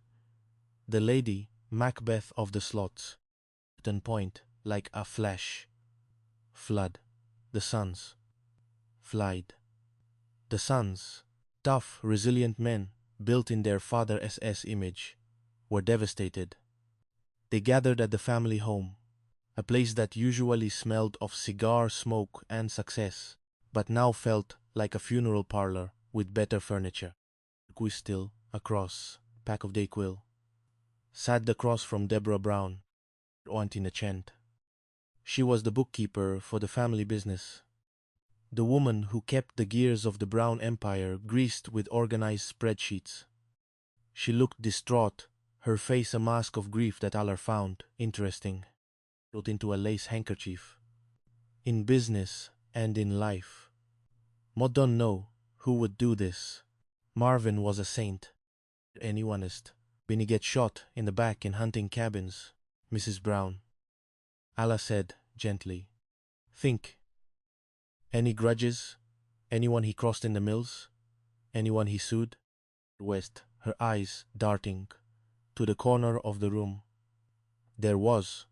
The lady, Macbeth of the slots. Turn point, like a flash. Flood. The sons. Flied. The sons, tough, resilient men, built in their father SS image, were devastated. They gathered at the family home, a place that usually smelled of cigar smoke and success, but now felt like a funeral parlor with better furniture. Quistil, across, pack of Dayquil. Sat across from Deborah Brown, Auntie Chent. She was the bookkeeper for the family business. The woman who kept the gears of the Brown Empire greased with organized spreadsheets. She looked distraught, her face a mask of grief that Aller found interesting. Put into a lace handkerchief. In business and in life. Mod don't know who would do this. Marvin was a saint. Any honest. Binny get shot in the back in hunting cabins, Mrs. Brown. Alla said gently. Think. Any grudges? Anyone he crossed in the mills? Anyone he sued? West, her eyes darting to the corner of the room. There was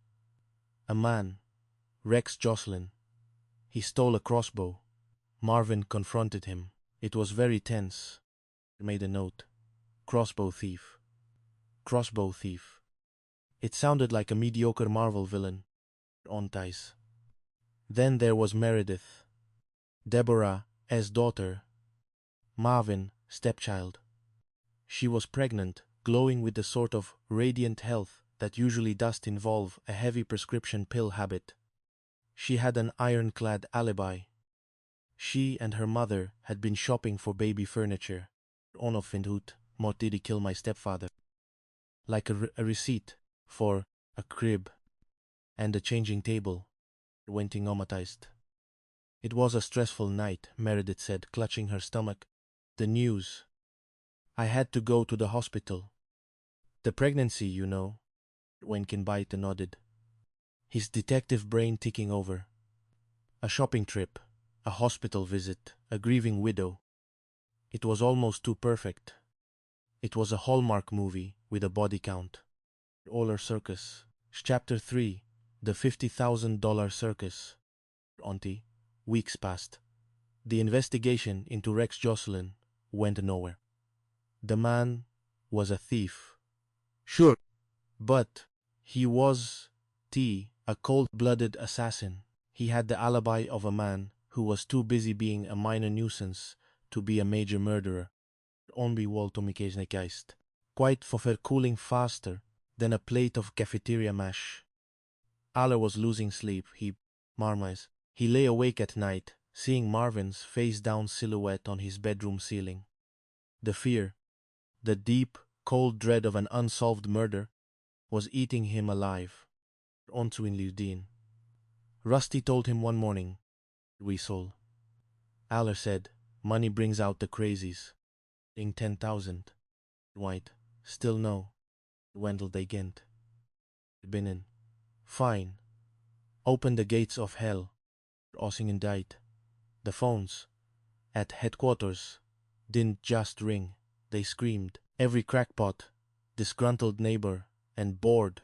a man, Rex Jocelyn. He stole a crossbow. Marvin confronted him. It was very tense. He made a note. Crossbow thief. Crossbow thief. It sounded like a mediocre Marvel villain. On ties. Then there was Meredith. Deborah as daughter. Marvin, stepchild. She was pregnant, glowing with the sort of radiant health that usually does involve a heavy prescription pill habit. She had an ironclad alibi. She and her mother had been shopping for baby furniture. On of Findhut, Mot did he kill my stepfather? Like a receipt for a crib and a changing table. Went traumatized. It was a stressful night, Meredith said, clutching her stomach. The news. I had to go to the hospital. The pregnancy, you know. Wenkin Baita nodded. His detective brain ticking over. A shopping trip, a hospital visit, a grieving widow. It was almost too perfect. It was a Hallmark movie with a body count. Oler Circus. Chapter 3. The $50,000 Circus. Auntie. Weeks passed. The investigation into Rex Jocelyn went nowhere. The man was a thief. Sure. But he was a cold-blooded assassin. He had the alibi of a man who was too busy being a minor nuisance to be a major murderer. Onby Waltomikežne Geist. Quite for cooling faster than a plate of cafeteria mash. Aller was losing sleep. He lay awake at night, seeing Marvin's face-down silhouette on his bedroom ceiling. The fear, the deep, cold dread of an unsolved murder, was eating him alive. Onto in Ludin. Rusty told him one morning, "We sold." Aller said, "Money brings out the crazies." In 10,000. White. Still no. Wendell they gent. Binnen. Fine. Open the gates of hell. Ossingen died. The phones at headquarters didn't just ring. They screamed. Every crackpot, disgruntled neighbor, and bored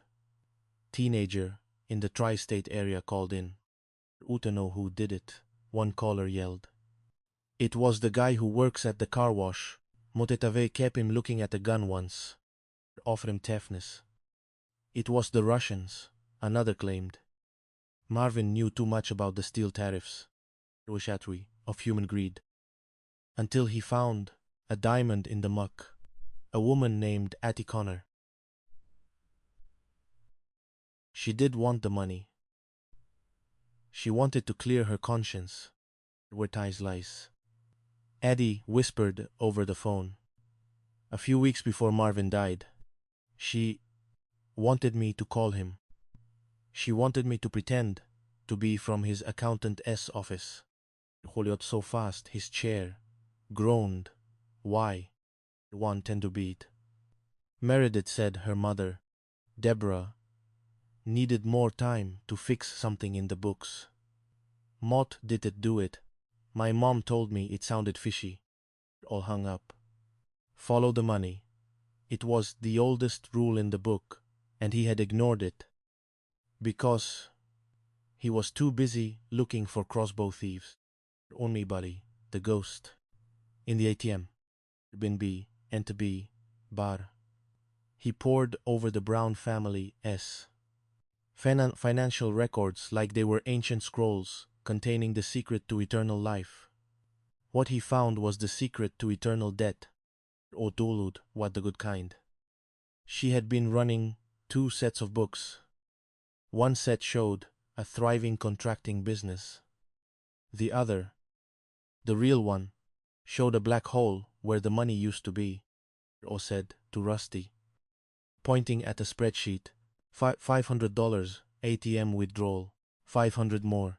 teenager in the tri-state area called in. "Uta know who did it," one caller yelled. "It was the guy who works at the car wash. Motetave kept him looking at a gun once. Offer him toughness." "It was the Russians," another claimed. Marvin knew too much about the steel tariffs, Wishatri, of human greed, until he found a diamond in the muck, a woman named Atty Connor. She did want the money. She wanted to clear her conscience. Were ties lies. Addie whispered over the phone. A few weeks before Marvin died, she wanted me to call him. She wanted me to pretend to be from his accountant's office. Holiot so fast, his chair groaned. Why? One tend to beat. Meredith said her mother, Deborah, needed more time to fix something in the books. Mott didn't do it. My mom told me it sounded fishy. All hung up. Follow the money. It was the oldest rule in the book, and he had ignored it. Because he was too busy looking for crossbow thieves. Only buddy, the ghost. In the ATM. Bin B, enter B, bar. He pored over the Brown family's financial records like they were ancient scrolls containing the secret to eternal life. What he found was the secret to eternal debt. Otulud, what the good kind. She had been running 2 sets of books. One set showed a thriving contracting business. The other, the real one, showed a black hole where the money used to be, or said to Rusty, pointing at a spreadsheet, $500 ATM withdrawal, 500 more.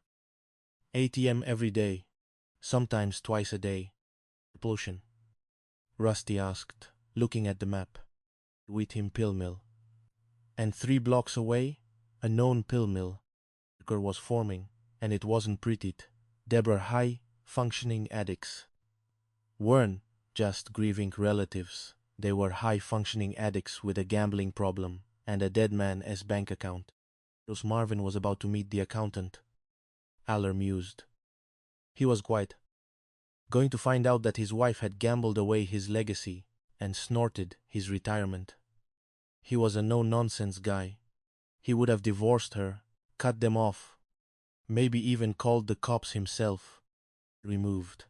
ATM every day, sometimes twice a day. Propulsion. Rusty asked, looking at the map. With him pill mill. And 3 blocks away, a known pill mill. Was forming, and it wasn't prettied. Deborah high-functioning addicts. Weren't just grieving relatives. They were high-functioning addicts with a gambling problem and a dead man as bank account. Thus Marvin was about to meet the accountant. Aller mused. He was quiet, going to find out that his wife had gambled away his legacy and snorted his retirement. He was a no-nonsense guy. He would have divorced her, cut them off, maybe even called the cops himself. Removed.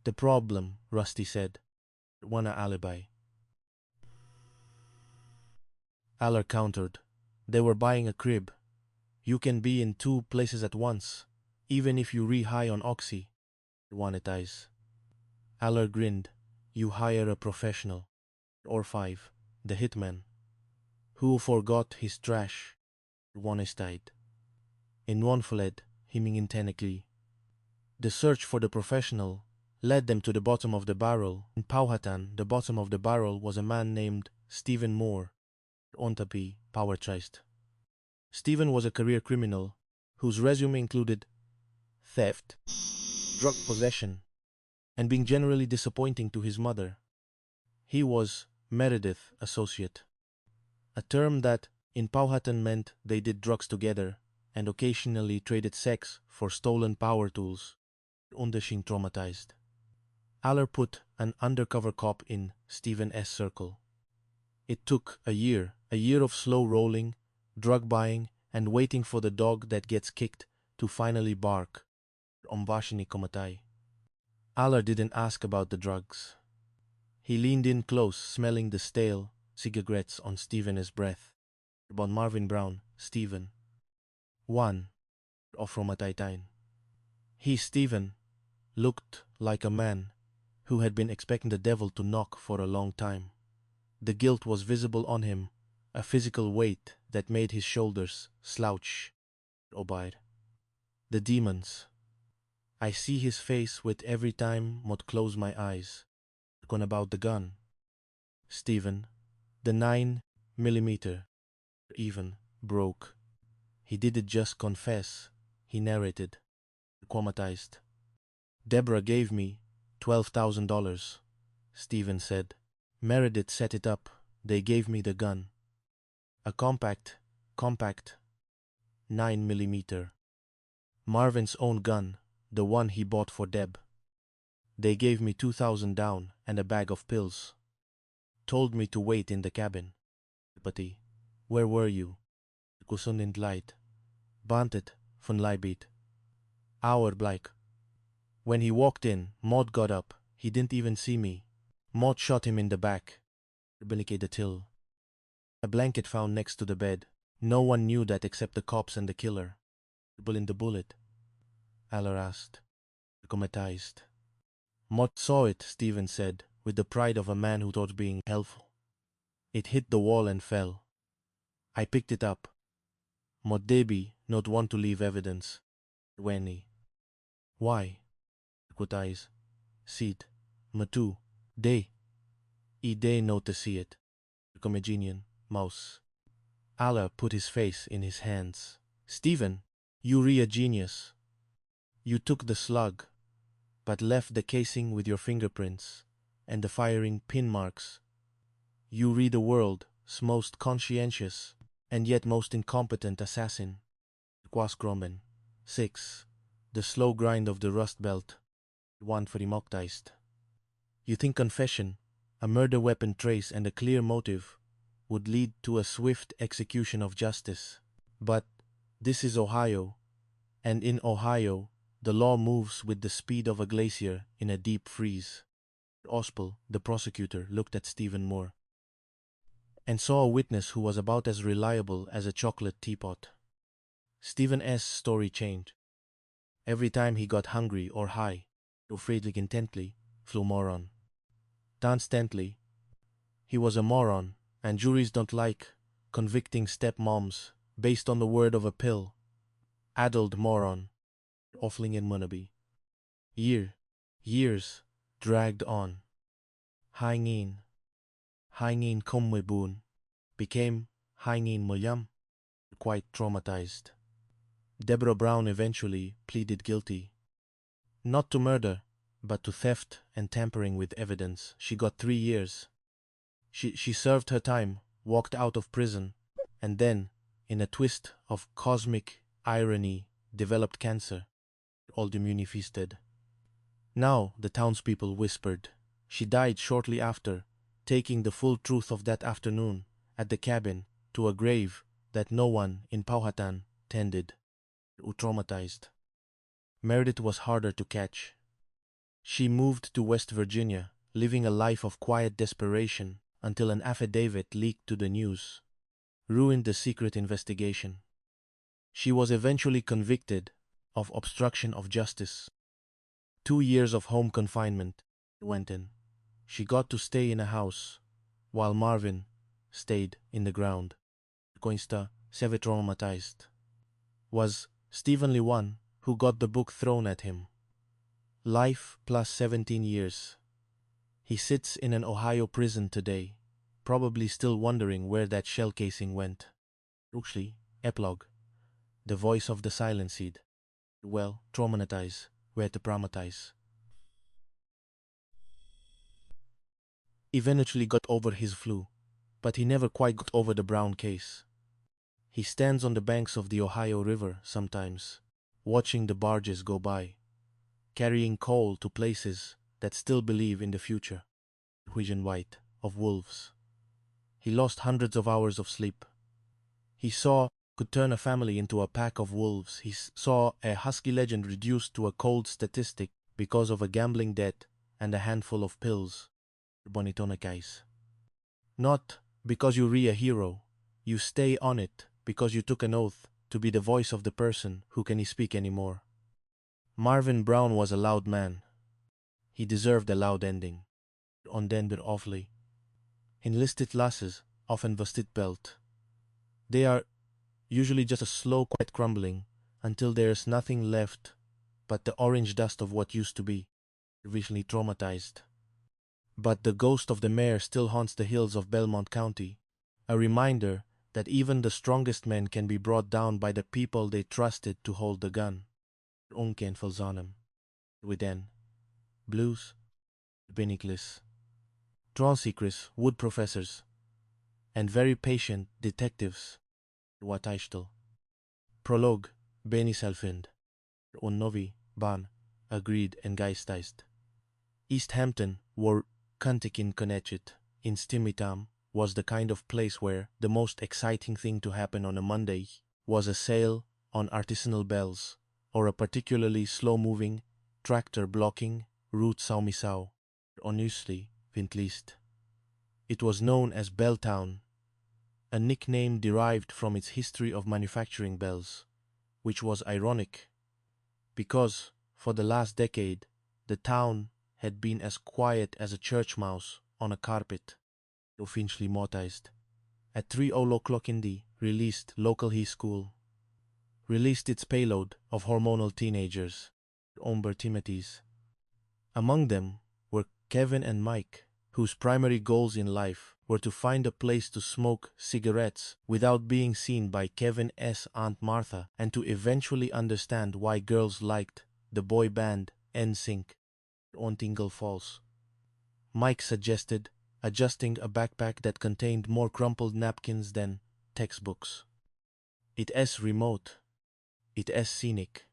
The problem, Rusty said, want an alibi. Aller countered. They were buying a crib. You can be in 2 places at once, even if you re-high on oxy. Wanetize. Aller grinned. You hire a professional. Or 5, the hitman, who forgot his trash. Wanestide. In one fled, hemming intently. The search for the professional led them to the bottom of the barrel. In Powhatan, the bottom of the barrel was a man named Stephen Moore. Ontapi power-traced. Stephen was a career criminal whose resume included theft, drug possession, and being generally disappointing to his mother. He was Meredith Associate, a term that in Powhatan meant they did drugs together and occasionally traded sex for stolen power tools. Undershing traumatized. Aller put an undercover cop in Stephen S. circle. It took a year of slow rolling, drug buying, and waiting for the dog that gets kicked to finally bark. Ombashini komatai. Aller didn't ask about the drugs. He leaned in close, smelling the stale cigarettes on Stephen's breath. Bon Marvin Brown, Stephen. 1. Ofromataitain. He, Stephen, looked like a man who had been expecting the devil to knock for a long time. The guilt was visible on him, a physical weight that made his shoulders slouch. Obair. The demons. I see his face with every time Mot close my eyes. Gone about the gun. Stephen, the 9mm, even, broke. He didn't just confess, he narrated. Quamatized. Deborah gave me $12,000, Stephen said. Meredith set it up. They gave me the gun. A compact 9mm. Marvin's own gun, the one he bought for Deb. They gave me $2,000 down and a bag of pills. Told me to wait in the cabin. Pati, where were you? Kusundin light. Bantet von Leibit. Hour Blake. When he walked in, Maud got up. He didn't even see me. Maud shot him in the back. The till. A blanket found next to the bed. No one knew that except the cops and the killer. In the bullet. Aller asked. Comatized. Maud saw it, Stephen said, with the pride of a man who thought being helpful. It hit the wall and fell. I picked it up. Maud Debbie not want to leave evidence. Wenny. Why? Kutais. Seed. Matu. Day. Day not to see it. Comegenian. Mouse. Allah put his face in his hands. Stephen, you're a genius. You took the slug, but left the casing with your fingerprints and the firing pin marks. You re the world's most conscientious and yet most incompetent assassin. Quascromen. 6. The slow grind of the Rust Belt. 1 for democratized. You think confession, a murder weapon trace and a clear motive would lead to a swift execution of justice. But this is Ohio, and in Ohio, the law moves with the speed of a glacier in a deep freeze. Ospel, the prosecutor, looked at Stephen Moore and saw a witness who was about as reliable as a chocolate teapot. Stephen S.'s story changed. Every time he got hungry or high, Friedrich intently flew moron. Constantly, he was a moron, and juries don't like convicting stepmoms based on the word of a pill. Addled moron. Offling in Munaby. Years dragged on. Hangin Komwebun became Hangin Moyam, quite traumatized. Deborah Brown eventually pleaded guilty. Not to murder, but to theft and tampering with evidence. She got 3 years. She served her time, walked out of prison, and then, in a twist of cosmic irony, developed cancer. all the muni feasted. Now the townspeople whispered. She died shortly after, taking the full truth of that afternoon at the cabin to a grave that no one in Powhatan tended. Traumatized. Meredith was harder to catch. She moved to West Virginia, living a life of quiet desperation until an affidavit leaked to the news ruined the secret investigation. She was eventually convicted of obstruction of justice. 2 years of home confinement went in. She got to stay in a house, while Marvin stayed in the ground. Coinsta, traumatized. Was Stephen Lee one who got the book thrown at him. Life plus 17 years. He sits in an Ohio prison today, probably still wondering where that shell casing went. Ruchli, epilogue. The voice of the silent seed. Well, traumatize, where to traumatize. Eventually got over his flu, but he never quite got over the Brown case. He stands on the banks of the Ohio River sometimes, watching the barges go by, carrying coal to places that still believe in the future. Vision White, of wolves. He lost hundreds of hours of sleep. He could turn a family into a pack of wolves. He saw a husky legend reduced to a cold statistic because of a gambling debt and a handful of pills. Bonitonacais. Not because you re a hero. You stay on it because you took an oath to be the voice of the person who can speak anymore. Marvin Brown was a loud man. He deserved a loud ending. On Denver awfully. Enlisted lasses often vested belt. They are usually just a slow, quiet crumbling until there's nothing left but the orange dust of what used to be. Visually traumatized. But the ghost of the mayor still haunts the hills of Belmont County, a reminder that even the strongest men can be brought down by the people they trusted to hold the gun. Onken Falzanem. Within. Blues. Beniclis. Transecris, wood professors, and very patient detectives. Wataichtel. Prologue, Beni Selfind. Unnovi, Ban, agreed and geistized. East Hampton, were Kantikin Connecticut, in Stimitam, was the kind of place where the most exciting thing to happen on a Monday was a sale on artisanal bells, or a particularly slow-moving, tractor-blocking Route Saumisau, honestly, Vintleast. It was known as Belltown, a nickname derived from its history of manufacturing bells, which was ironic, because, for the last decade, the town had been as quiet as a church mouse on a carpet. Officially mortized. At 3:00 in the released local high school, released its payload of hormonal teenagers, Omber Timothys. Among them were Kevin and Mike, whose primary goals in life were to find a place to smoke cigarettes without being seen by Kevin's Aunt Martha and to eventually understand why girls liked the boy band NSYNC on Tingle Falls. Mike suggested adjusting a backpack that contained more crumpled napkins than textbooks. It's remote. It's scenic.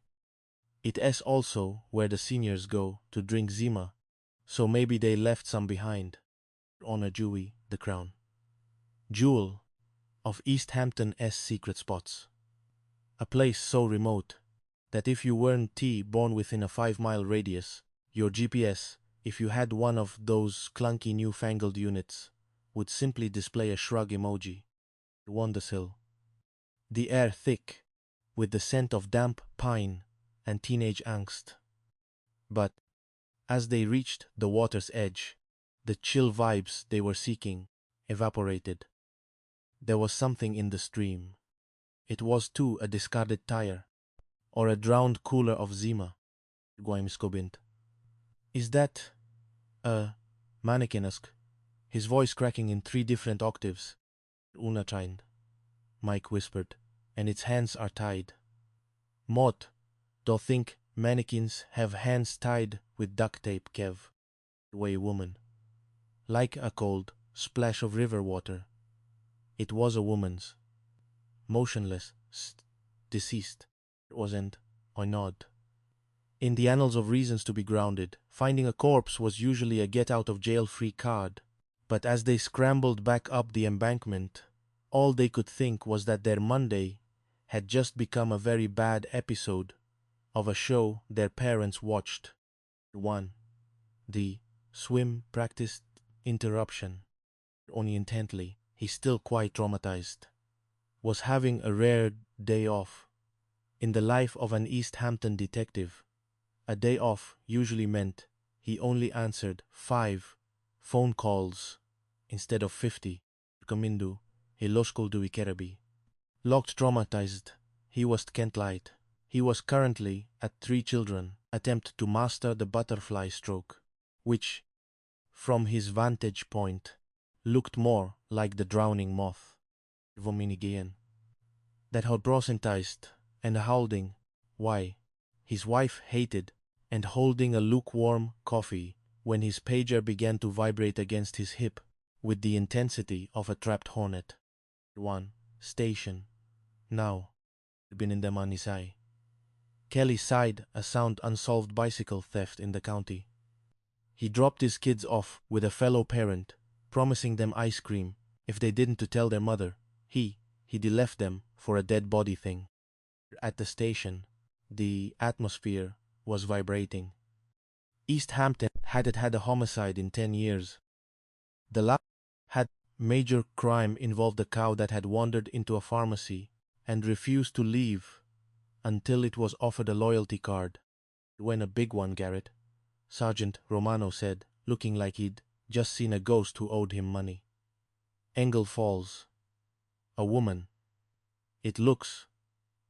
It's also where the seniors go to drink Zima, so maybe they left some behind. Honor Dewey, the Crown. Jewel of East Hampton's secret spots. A place so remote that if you weren't born within a 5-mile radius, your GPS, if you had one of those clunky newfangled units, would simply display a shrug emoji. Wondersill. The air thick, with the scent of damp pine and teenage angst. But, as they reached the water's edge, the chill vibes they were seeking evaporated. There was something in the stream. It was too a discarded tire, or a drowned cooler of Zima. Guaimskobint. Is that mannequin-esque? His voice cracking in 3 different octaves. Unachind, Mike whispered, and its hands are tied. Mot, do think mannequins have hands tied with duct tape, Kev. Way woman. Like a cold splash of river water. It was a woman's. Motionless, deceased. It wasn't, I nod. In the annals of reasons to be grounded, finding a corpse was usually a get-out-of-jail-free card. But as they scrambled back up the embankment, all they could think was that their Monday had just become a very bad episode of a show their parents watched. 1. The swim practice interruption. Only intently, he's still quite traumatized. Was having a rare day off. In the life of an East Hampton detective, a day off usually meant he only answered 5 phone calls instead of 50. Kamindu, he loshkoldu ikerabi. Locked traumatized, he was Kent Light. He was currently at 3 children, attempt to master the butterfly stroke, which, from his vantage point, looked more like the drowning moth. Vominigian. That had proselytized and holding, why, his wife hated, and holding a lukewarm coffee when his pager began to vibrate against his hip with the intensity of a trapped hornet. 1. Station. Now. Been in the Manisai. Kelly sighed a sound unsolved bicycle theft in the county. He dropped his kids off with a fellow parent, promising them ice cream if they didn't to tell their mother. He left them for a dead body thing. At the station, the atmosphere was vibrating. East Hampton hadn't had a homicide in 10 years. The last had major crime involved a cow that had wandered into a pharmacy and refused to leave until it was offered a loyalty card. When a big one, Garrett, Sergeant Romano said, looking like he'd just seen a ghost who owed him money. Engel Falls. A woman. It looks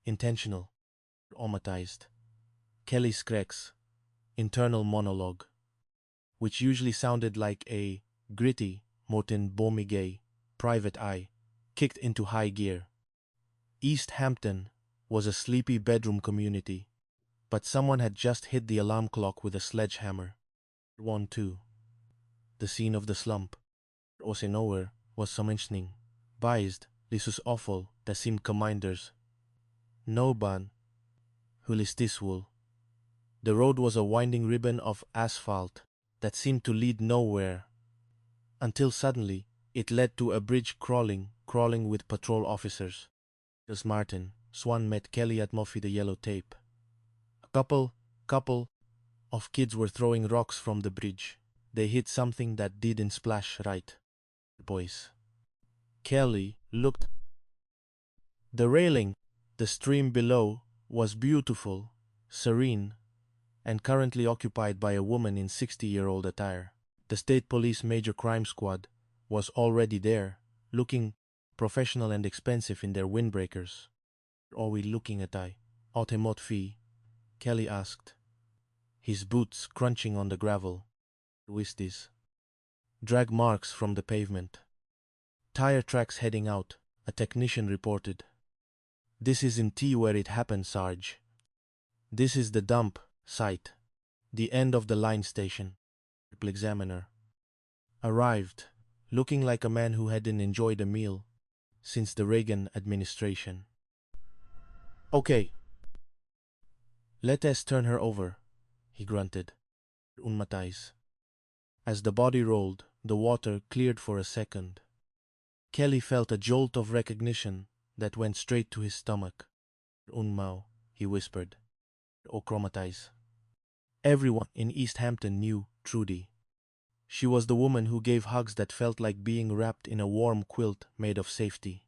intentional. Traumatized. Kelly Skreck's internal monologue, which usually sounded like a gritty Morten Bomigay private eye, kicked into high gear. East Hampton was a sleepy bedroom community, but someone had just hit the alarm clock with a sledgehammer. 1-2. The scene of the slump. Ose nowhere was summenschning. Biased, lisus awful, that seemed commanders. No ban. Hulistiswul. The road was a winding ribbon of asphalt that seemed to lead nowhere, until suddenly it led to a bridge crawling with patrol officers. As Martin, Swan met Kelly at Moffy the yellow tape. A couple of kids were throwing rocks from the bridge. They hit something that didn't splash right. Boys. Kelly looked. The railing, the stream below, was beautiful, serene, and currently occupied by a woman in 60-year-old attire. The state police major crime squad was already there, looking professional and expensive in their windbreakers. Are we looking at Autemot fee? Kelly asked, his boots crunching on the gravel. Wisties. Drag marks from the pavement. Tire tracks heading out, a technician reported. This isn't T where it happened, Sarge. This is the dump site, the end of the line station. Examiner. Arrived, looking like a man who hadn't enjoyed a meal since the Reagan administration. Okay. Let us turn her over, he grunted. Unmatais. As the body rolled, the water cleared for a second. Kelly felt a jolt of recognition that went straight to his stomach. Unmao, he whispered. Ochromatais. Everyone in East Hampton knew Trudy. She was the woman who gave hugs that felt like being wrapped in a warm quilt made of safety.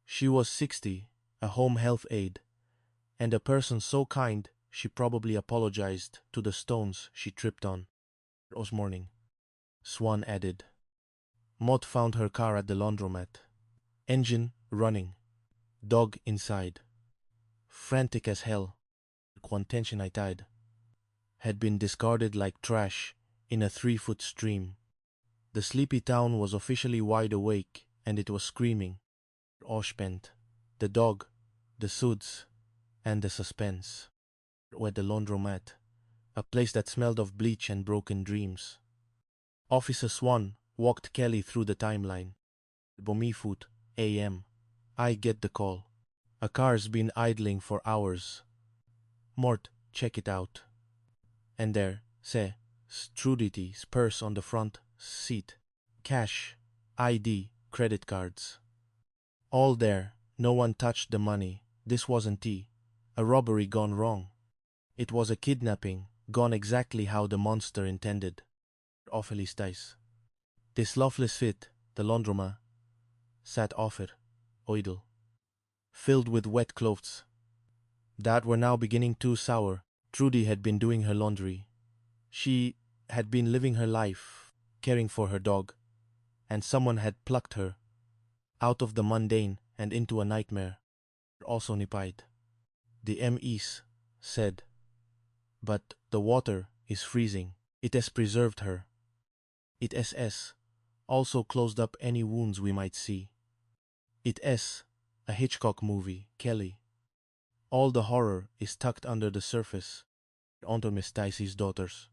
She was 60, a home health aide, and a person so kind she probably apologized to the stones she tripped on. It morning, Swan added. Mott found her car at the laundromat. Engine running. Dog inside. Frantic as hell. Quantention I tied. Had been discarded like trash in a 3-foot stream. The sleepy town was officially wide awake, and it was screaming. Oshpent, the dog, the suds, and the suspense. At the laundromat, a place that smelled of bleach and broken dreams. Officer Swan walked Kelly through the timeline. Bomifoot, AM. I get the call. A car's been idling for hours. Mort, check it out. And there, Trudy's purse on the front seat. Cash, ID, credit cards. All there, no one touched the money. This wasn't a robbery gone wrong. It was a kidnapping, gone exactly how the monster intended. Awfully stice. This loveless fit, the laundroma, sat offer, oidel, filled with wet clothes that were now beginning too sour. Trudy had been doing her laundry. She had been living her life, caring for her dog, and someone had plucked her out of the mundane and into a nightmare. Also nipied. The MEs said, but the water is freezing. It has preserved her. It SS also closed up any wounds we might see. It S, a Hitchcock movie, Kelly. All the horror is tucked under the surface, onto Miss Dicey's daughters.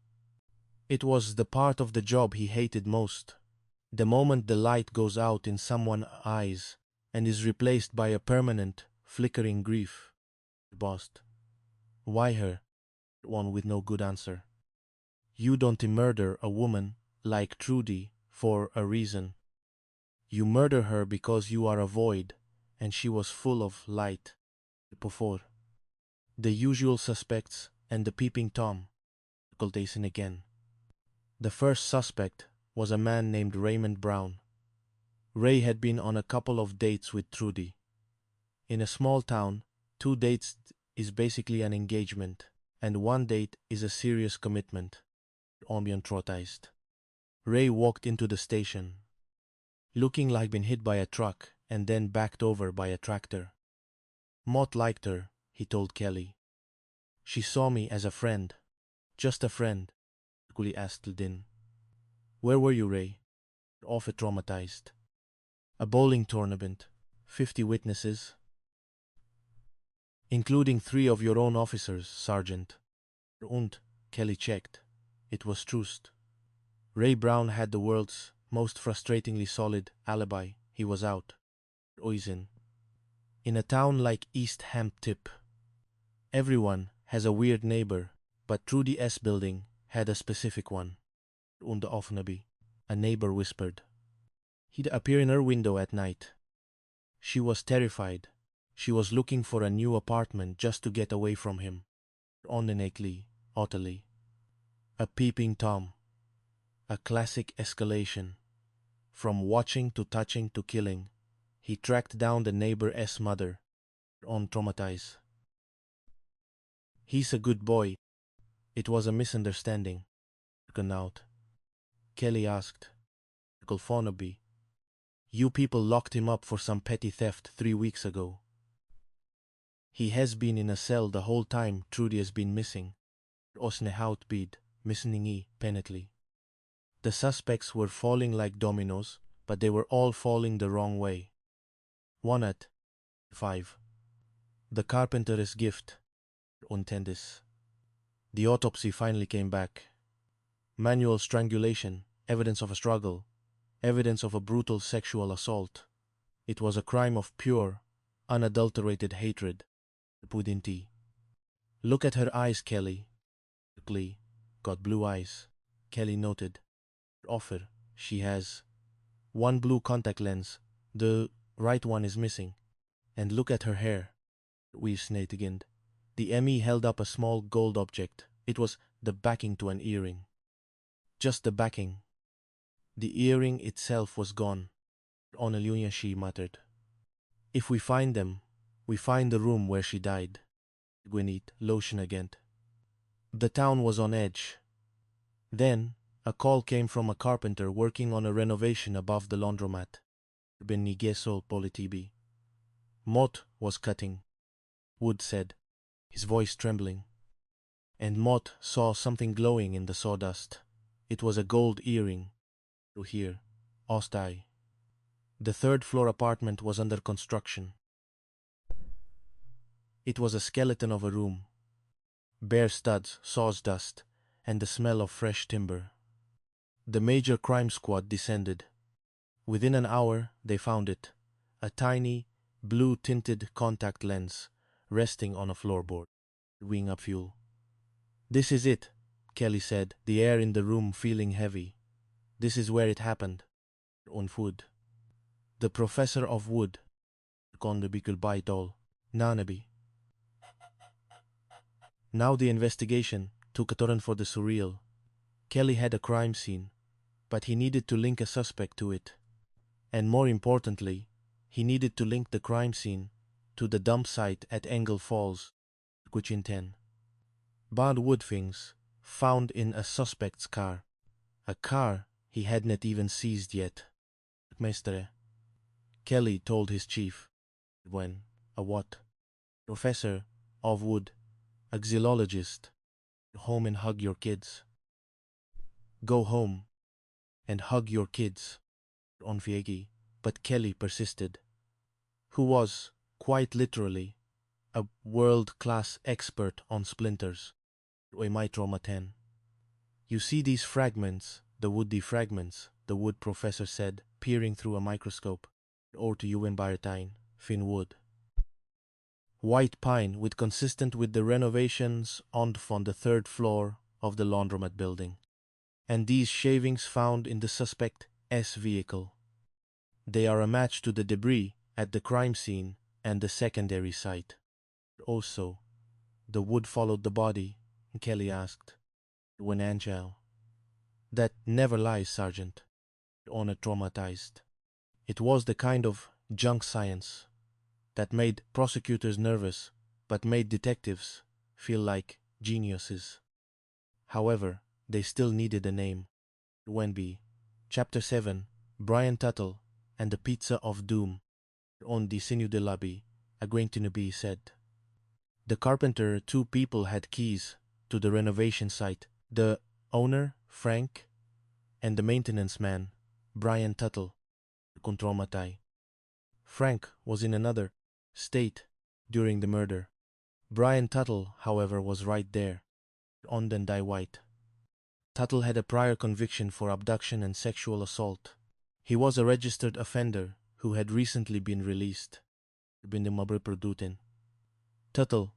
It was the part of the job he hated most. The moment the light goes out in someone's eyes and is replaced by a permanent, flickering grief. Bossed. Why her? One with no good answer. You don't murder a woman like Trudy for a reason. You murder her because you are a void, and she was full of light. Before. The usual suspects and the peeping Tom. Occultation again. The first suspect was a man named Raymond Brown. Ray had been on a couple of dates with Trudy. In a small town, 2 dates is basically an engagement, and 1 date is a serious commitment. Ambient traumatized. Ray walked into the station, looking like been hit by a truck and then backed over by a tractor. Mott liked her, he told Kelly. She saw me as a friend. Just a friend, Gully asked Din. Where were you, Ray? Off it traumatized. A bowling tournament, 50 witnesses, including 3 of your own officers, Sergeant. Und, Kelly checked. It was trust. Ray Brown had the world's most frustratingly solid alibi. He was out. Oisin. In a town like East Hamptip, everyone has a weird neighbor, but Trudy S. building had a specific one. Und Offnaby, a neighbor whispered. He'd appear in her window at night. She was terrified. She was looking for a new apartment just to get away from him. Onnenekli, utterly. A peeping Tom. A classic escalation. From watching to touching to killing, he tracked down the neighbor's mother. On traumatize. He's a good boy. It was a misunderstanding. Out. Kelly asked. Phonoby. You people locked him up for some petty theft 3 weeks ago. He has been in a cell the whole time Trudy has been missing. Osnehout bid, missing penitently. The suspects were falling like dominoes, but they were all falling the wrong way. 1 at 5. The carpenter's gift. Untendis. The autopsy finally came back. Manual strangulation, evidence of a struggle, evidence of a brutal sexual assault. It was a crime of pure, unadulterated hatred. Pudinti. Look at her eyes, Kelly. Lee got blue eyes. Kelly noted. Offer, she has 1 blue contact lens. The right one is missing. And look at her hair. We snated. The ME held up a small gold object. It was the backing to an earring. Just the backing. The earring itself was gone. Onalunia, she muttered. If we find them, we find the room where she died. Gwyneth, lotion again. The town was on edge. Then, a call came from a carpenter working on a renovation above the laundromat. Benigeso Politibi. Mott was cutting. Wood said, his voice trembling. And Mott saw something glowing in the sawdust. It was a gold earring. To hear, Ostai. The 3rd floor apartment was under construction. It was a skeleton of a room. Bare studs, sawdust, and the smell of fresh timber. The major crime squad descended. Within an hour, they found it. A tiny, blue-tinted contact lens resting on a floorboard. Wing up fuel. This is it, Kelly said, the air in the room feeling heavy. This is where it happened. On Wood. The professor of Wood. Kondebi Kulbaitol. Nanabi. Now the investigation took a turn for the surreal. Kelly had a crime scene, but he needed to link a suspect to it. And more importantly, he needed to link the crime scene to the dump site at Engel Falls, Kuchinten. Bad wood things found in a suspect's car. A car he had not even seized yet. Meestere. Kelly told his chief. When? A what? Professor of Wood. A xylologist. Home and hug your kids. Go home and hug your kids. On Fiegi. But Kelly persisted. Who was, quite literally, a world-class expert on splinters. Oimaitro. You see these fragments, the woody fragments, the wood professor said, peering through a microscope. Or to you in Baratine, Finn wood. White pine with consistent with the renovations on the third floor of the laundromat building. And these shavings found in the suspect's vehicle. They are a match to the debris at the crime scene and the secondary site. Also, the wood followed the body, Kelly asked. When Angel. That never lies, Sergeant. Honor traumatized. It was the kind of junk science that made prosecutors nervous, but made detectives feel like geniuses. However, they still needed a name. Wenby. Chapter 7, Brian Tuttle and the Pizza of Doom. On the Sinu de Labi, Agwaintinubi said. The carpenter, 2 people had keys to the renovation site. The owner, Frank, and the maintenance man, Brian Tuttle. Kontromatai. Frank was in another state during the murder. Brian Tuttle, however, was right there. Onden Die White. Tuttle had a prior conviction for abduction and sexual assault. He was a registered offender who had recently been released. Tuttle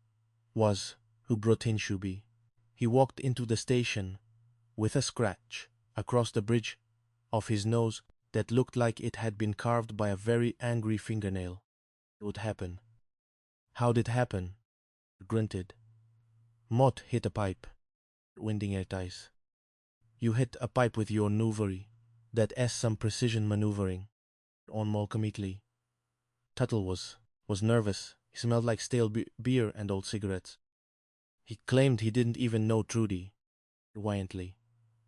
was who brought in Shubi. He walked into the station with a scratch across the bridge of his nose that looked like it had been carved by a very angry fingernail. It would happen. How'd it happen? Grunted. Mott hit a pipe. Winding airties. You hit a pipe with your nouverie. That S some precision maneuvering. On Molkamitli. Tuttle was nervous. He smelled like stale beer and old cigarettes. He claimed he didn't even know Trudy. Defiantly.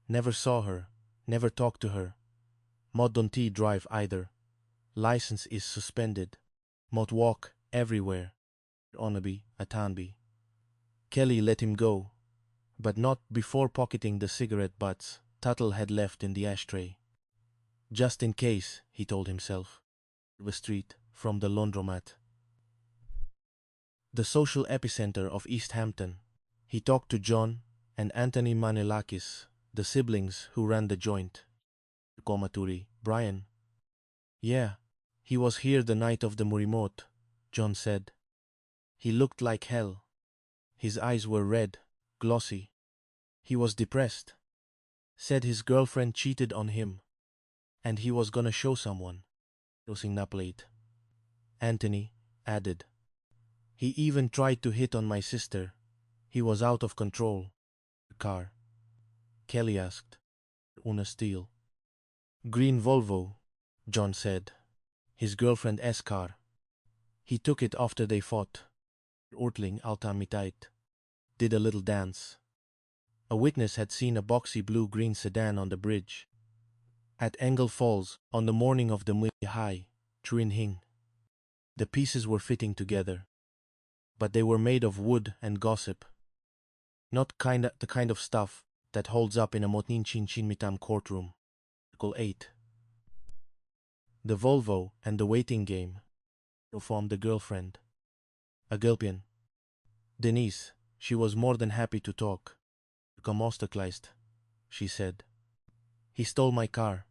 Never saw her. Never talked to her. Mod don't drive either. License is suspended. Mod walk everywhere. Onaby, Atanby. Kelly let him go, but not before pocketing the cigarette butts Tuttle had left in the ashtray. Just in case, he told himself. The street from the laundromat. The social epicenter of East Hampton. He talked to John and Anthony Manilakis, the siblings who ran the joint. Komaturi, Brian. Yeah, he was here the night of the Murimot, John said. He looked like hell. His eyes were red, glossy. He was depressed. Said his girlfriend cheated on him, and he was gonna show someone. Dosing naplate. Anthony added. He even tried to hit on my sister. He was out of control. Car. Kelly asked. Una steel. Green Volvo, John said. His girlfriend's car. He took it after they fought. Ortling Altamitite. Did a little dance. A witness had seen a boxy blue-green sedan on the bridge. At Engel Falls, on the morning of the High, Trin Hing. The pieces were fitting together. But they were made of wood and gossip. Not the kind of stuff that holds up in a Motnin Chin Chin Mitam courtroom. Article 8. The Volvo and the waiting game formed the girlfriend. A Gilpian. Denise, she was more than happy to talk. Kamosterkleist, she said. He stole my car,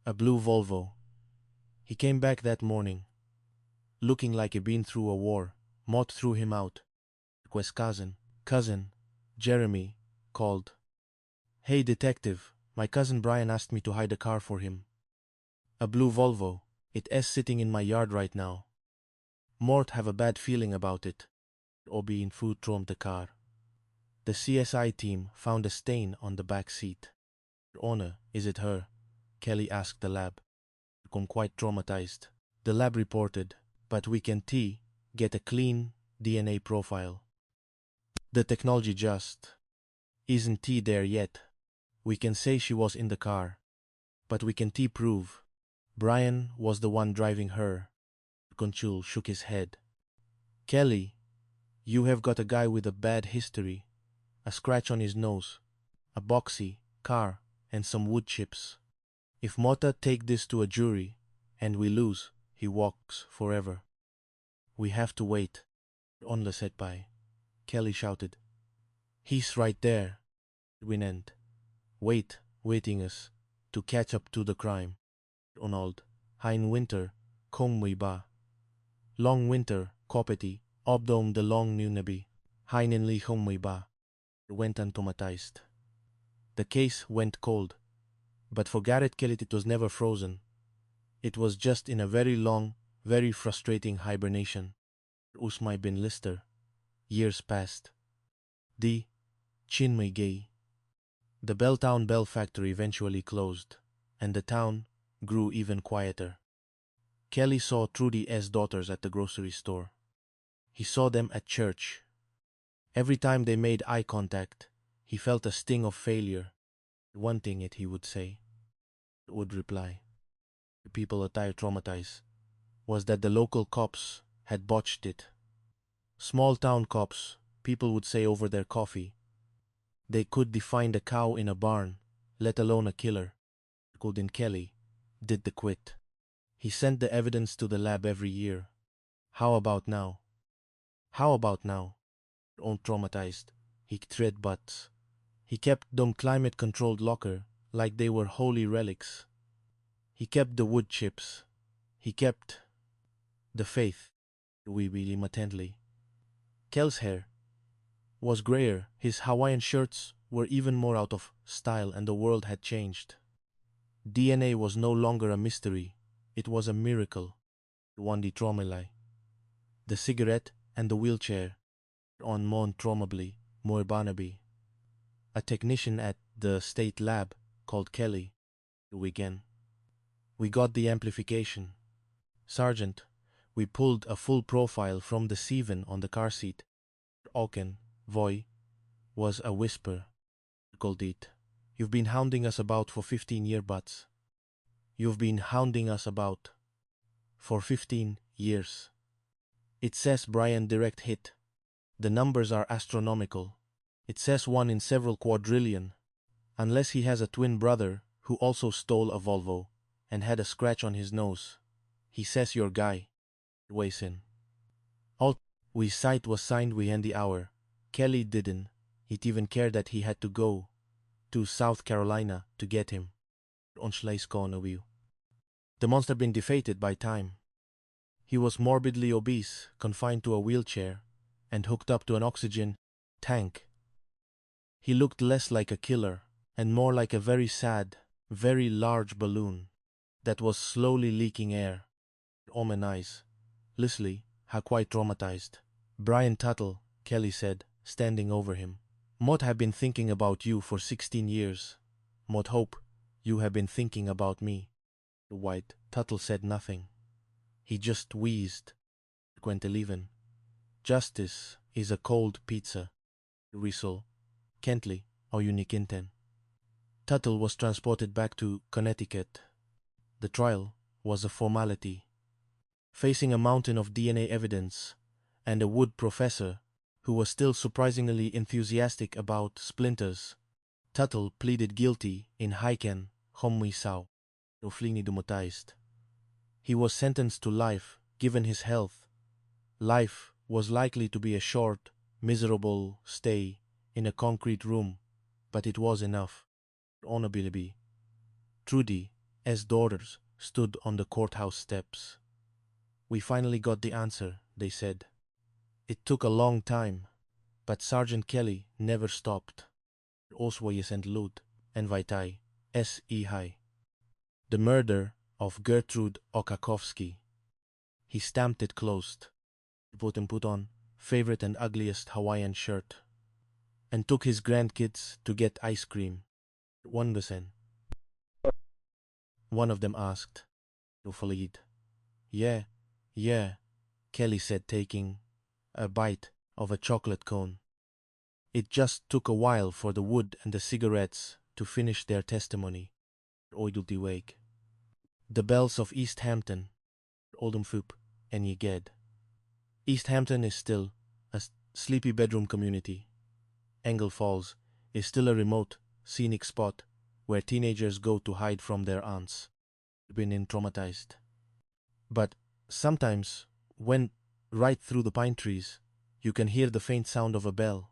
a blue Volvo. He came back that morning, looking like he'd been through a war. Mott threw him out. Quest cousin, Jeremy, called. Hey detective, my cousin Brian asked me to hide a car for him. A blue Volvo. It's sitting in my yard right now. Mort have a bad feeling about it, or being food from the car. The CSI team found a stain on the back seat. Owner, is it her? Kelly asked the lab. Become quite traumatized. The lab reported, but we can get a clean DNA profile. The technology just isn't there yet. We can say she was in the car, but we can prove Brian was the one driving her. Conchul shook his head. Kelly, you have got a guy with a bad history, a scratch on his nose, a boxy car, and some wood chips. If Mota take this to a jury, and we lose, he walks forever. We have to wait. Onla said by. Kelly shouted. He's right there. Winend. Waiting us to catch up to the crime. Ronald. Hein winter, komui ba. Long winter, kopeti, obdom de long nunabi. Heinenli komui ba. Went untomatized. The case went cold, but for Garrett Kelly it was never frozen. It was just in a very long, very frustrating hibernation. Usmai bin Lister. Years passed. The Chinmay Gay. The Belltown Bell factory eventually closed, and the town grew even quieter. Kelly saw Trudy's daughters at the grocery store. He saw them at church. Every time they made eye contact, he felt a sting of failure. Wanting it, he would say. Would reply. The people attire traumatized was that the local cops had botched it. Small town cops, people would say over their coffee. They could find a cow in a barn, let alone a killer. Golden Kelly did the quit. He sent the evidence to the lab every year. How about now? How about now? On traumatized, he tread butts. He kept them climate-controlled locker like they were holy relics. He kept the wood chips. He kept the faith. We really intently. Kel's hair was grayer. His Hawaiian shirts were even more out of style, and the world had changed. DNA was no longer a mystery. It was a miracle. Wandi Tromelai. The cigarette and the wheelchair on Mon Tromably, Morbanaby. A technician at the state lab called Kelly. We got the amplification. Sergeant, we pulled a full profile from the Seven on the car seat. Oken, Voy, was a whisper. Goldit, you've been hounding us about for 15 years, Butts. You've been hounding us about for 15 years. It says Brian direct hit. The numbers are astronomical. It says 1 in several quadrillion. Unless he has a twin brother who also stole a Volvo and had a scratch on his nose. He says your guy. Weighs in. All we sight was signed we end the hour. Kelly didn't. He'd even care that he had to go to South Carolina to get him. The monster been defeated by time. He was morbidly obese, confined to a wheelchair, and hooked up to an oxygen tank. He looked less like a killer and more like a very sad, very large balloon that was slowly leaking air. Omen eyes. Leslie, how quite traumatized. Brian Tuttle, Kelly said, standing over him. Mot have been thinking about you for 16 years. Mot hope you have been thinking about me. White Tuttle said nothing. He just wheezed. Quenteleven. Justice is a cold pizza. Riesel. Kentley, or Unikinten. Tuttle was transported back to Connecticut. The trial was a formality. Facing a mountain of DNA evidence and a wood professor who was still surprisingly enthusiastic about splinters, Tuttle pleaded guilty in Haiken, Homui Sao, Oflini Dumotized. He was sentenced to life, given his health. Life was likely to be a short, miserable stay in a concrete room, but it was enough. Honorably, Trudy, as daughters, stood on the courthouse steps. We finally got the answer, they said. It took a long time, but Sergeant Kelly never stopped. Oswayes and Lud. and Vaitai, S.E. High. The murder of Gertrude Okakowski. He stamped it closed, put on favorite and ugliest Hawaiian shirt, and took his grandkids to get ice cream. One of them asked, Ufalid. Yeah, Kelly said, taking a bite of a chocolate cone. It just took a while for the wood and the cigarettes to finish their testimony. Oidulti wake. The bells of East Hampton, Oldham and Yeged. East Hampton is still a sleepy bedroom community. Angle Falls is still a remote, scenic spot where teenagers go to hide from their aunts. Been traumatized. But sometimes, when right through the pine trees, you can hear the faint sound of a bell.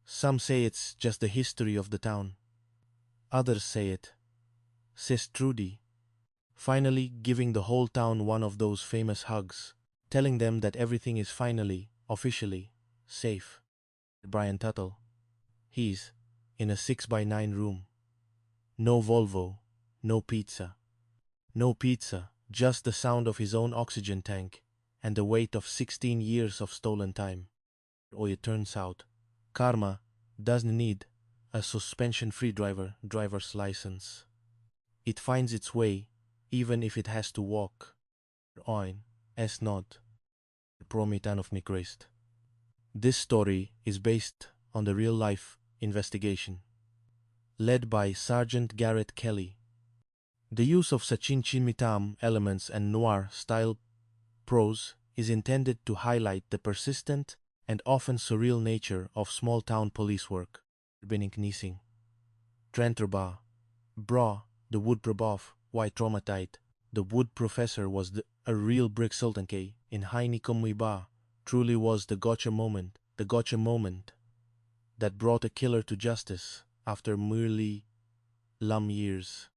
Some say it's just the history of the town. Others say it, says Trudy, finally giving the whole town one of those famous hugs, telling them that everything is finally, officially, safe. Brian Tuttle. He's in a 6x9 room. No Volvo, no pizza. No pizza, just the sound of his own oxygen tank and the weight of 16 years of stolen time. Or it turns out, Karma doesn't need a suspension-free driver's license. It finds its way even if it has to walk. Oin, es not. Promitan of Nikrist. This story is based on the real-life investigation, led by Sergeant Garrett Kelly. The use of Sachin Chimitam elements and noir-style prose is intended to highlight the persistent and often surreal nature of small-town police work. Binning Knising. Trenterba. Bra, the wood probov, why traumatized. The wood professor was a real brick sultanke in Haini Komuiba. Truly was the gotcha moment that brought a killer to justice after merely years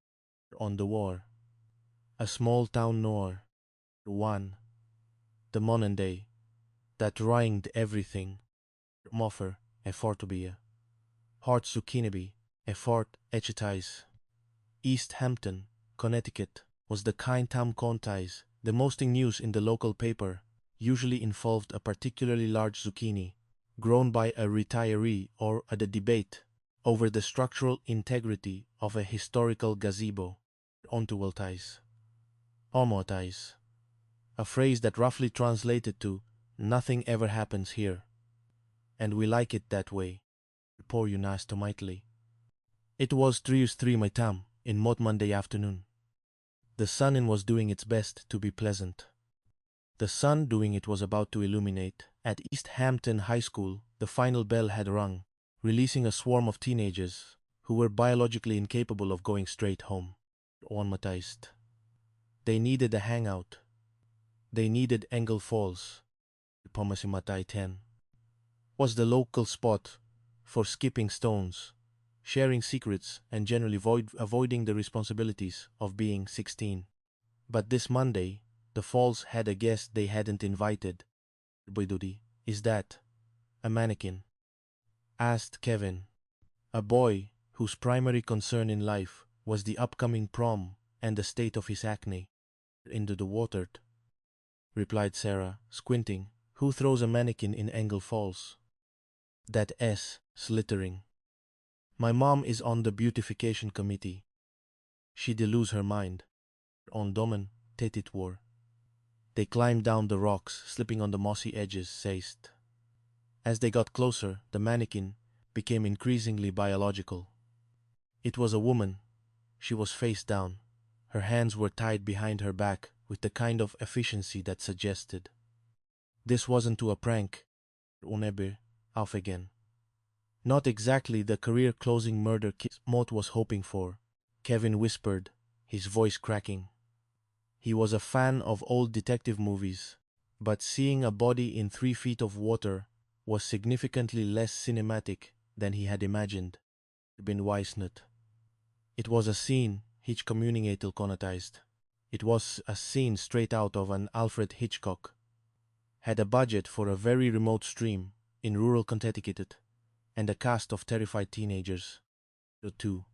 on the war. A small town noir, one, the Monday, that rhymed everything. Moffer, effortobia. Hart Zucchinibi, effort echitais. East Hampton, Connecticut, was the kind tam contais. The mosting news in the local paper usually involved a particularly large zucchini, grown by a retiree or a debate over the structural integrity of a historical gazebo. Ontuweltais. Omotais. A phrase that roughly translated to, nothing ever happens here. And we like it that way. Poor Yunas tomitely. It was 3 my tam in Mot Monday afternoon. The sun was doing its best to be pleasant. The sun doing it was about to illuminate. At East Hampton High School, the final bell had rung, releasing a swarm of teenagers who were biologically incapable of going straight home. Onmatized. They needed a hangout. They needed Engel Falls. Pomasimatai 10 was the local spot for skipping stones, sharing secrets, and generally avoiding the responsibilities of being 16. But this Monday, the Falls had a guest they hadn't invited. Boydudi, is that a mannequin? Asked Kevin, a boy whose primary concern in life was the upcoming prom and the state of his acne. Into the watered, replied Sarah, squinting. Who throws a mannequin in Engel Falls? That S, slittering. My mom is on the beautification committee. She'd lose her mind. On Domen, Tetit war. They climbed down the rocks, slipping on the mossy edges, saist. As they got closer, the mannequin became increasingly biological. It was a woman. She was face down. Her hands were tied behind her back with the kind of efficiency that suggested. This wasn't to a prank. Unebe, off again. Not exactly the career-closing murder Mot was hoping for, Kevin whispered, his voice cracking. He was a fan of old detective movies, but seeing a body in 3 feet of water was significantly less cinematic than he had imagined. Bin Weisnut. It was a scene Hitch communicated conatized. It was a scene straight out of an Alfred Hitchcock. Had a budget for a very remote stream in rural Connecticut and a cast of terrified teenagers. The two,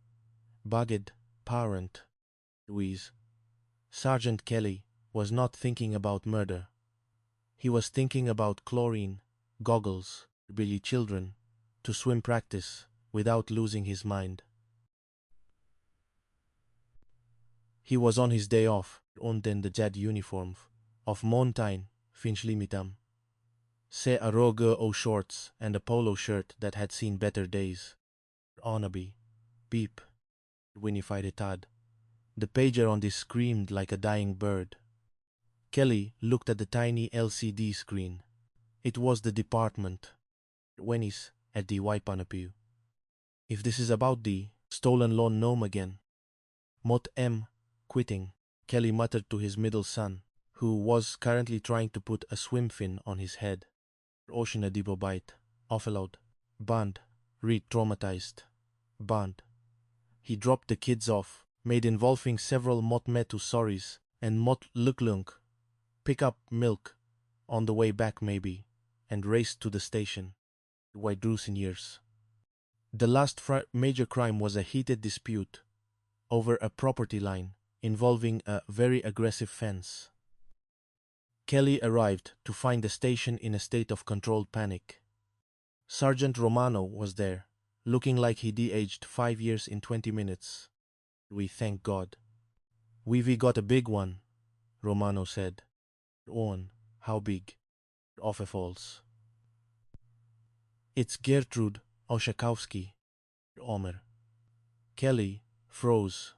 bugged parent, Louise. Sergeant Kelly was not thinking about murder. He was thinking about chlorine, goggles, Billy children, to swim practice without losing his mind. He was on his day off, unten the jad uniform of Mountain Finchley Mitam. Se a rogue o shorts and a polo shirt that had seen better days. Honaby, beep, whinnified a tad. The pager on this screamed like a dying bird. Kelly looked at the tiny LCD screen. It was the department. Wennis at the Waipanapiu. If this is about the stolen lawn gnome again. Mot M. Quitting, Kelly muttered to his middle son, who was currently trying to put a swim fin on his head. Ocean adibo bite, offaload, band, re-traumatized, band. He dropped the kids off, made involving several mot metu sorries, and mot luklunk, pick up milk, on the way back maybe, and raced to the station. Waidrusin years. The last major crime was a heated dispute over a property line involving a very aggressive fence. Kelly arrived to find the station in a state of controlled panic. Sergeant Romano was there, looking like he de-aged 5 years in 20 minutes. We thank God. We've got a big one, Romano said. On, how big? Off falls. It's Gertrude Oshakowski, Omer. Kelly froze.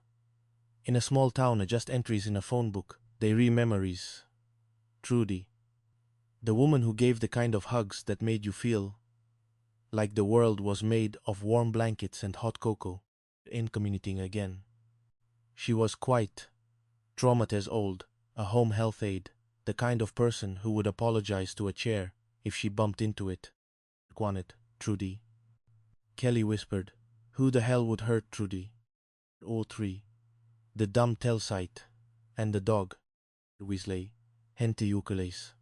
In a small town, just entries in a phone book, they re-memories. Trudy. The woman who gave the kind of hugs that made you feel like the world was made of warm blankets and hot cocoa, in commuting again. She was quite traumatized old, a home health aide, the kind of person who would apologize to a chair if she bumped into it. Quanet, Trudy. Kelly whispered, who the hell would hurt Trudy? All three. The dumb tell site, and the dog, Weasley, Hente ukules.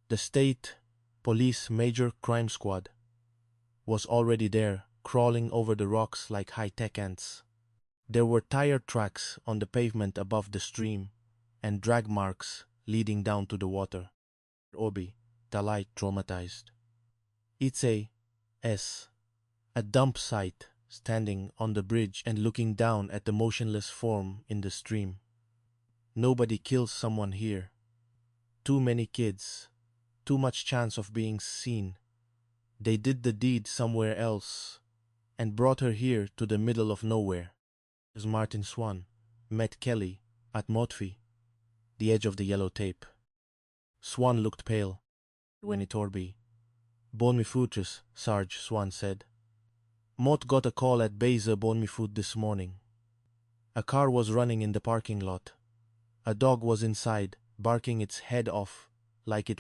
The state police major crime squad was already there, crawling over the rocks like high-tech ants. There were tire tracks on the pavement above the stream, and drag marks leading down to the water. Obi, Talai traumatized. Itse S. A dump site standing on the bridge and looking down at the motionless form in the stream. Nobody kills someone here. Too many kids. Too much chance of being seen. They did the deed somewhere else and brought her here to the middle of nowhere. As Martin Swan met Kelly at Motfi, the edge of the yellow tape. Swan looked pale. When it Orby. Bon mi futus, Sarge, Swan said. Mott got a call at Beza Bon mi Food this morning. A car was running in the parking lot. A dog was inside, barking its head off like it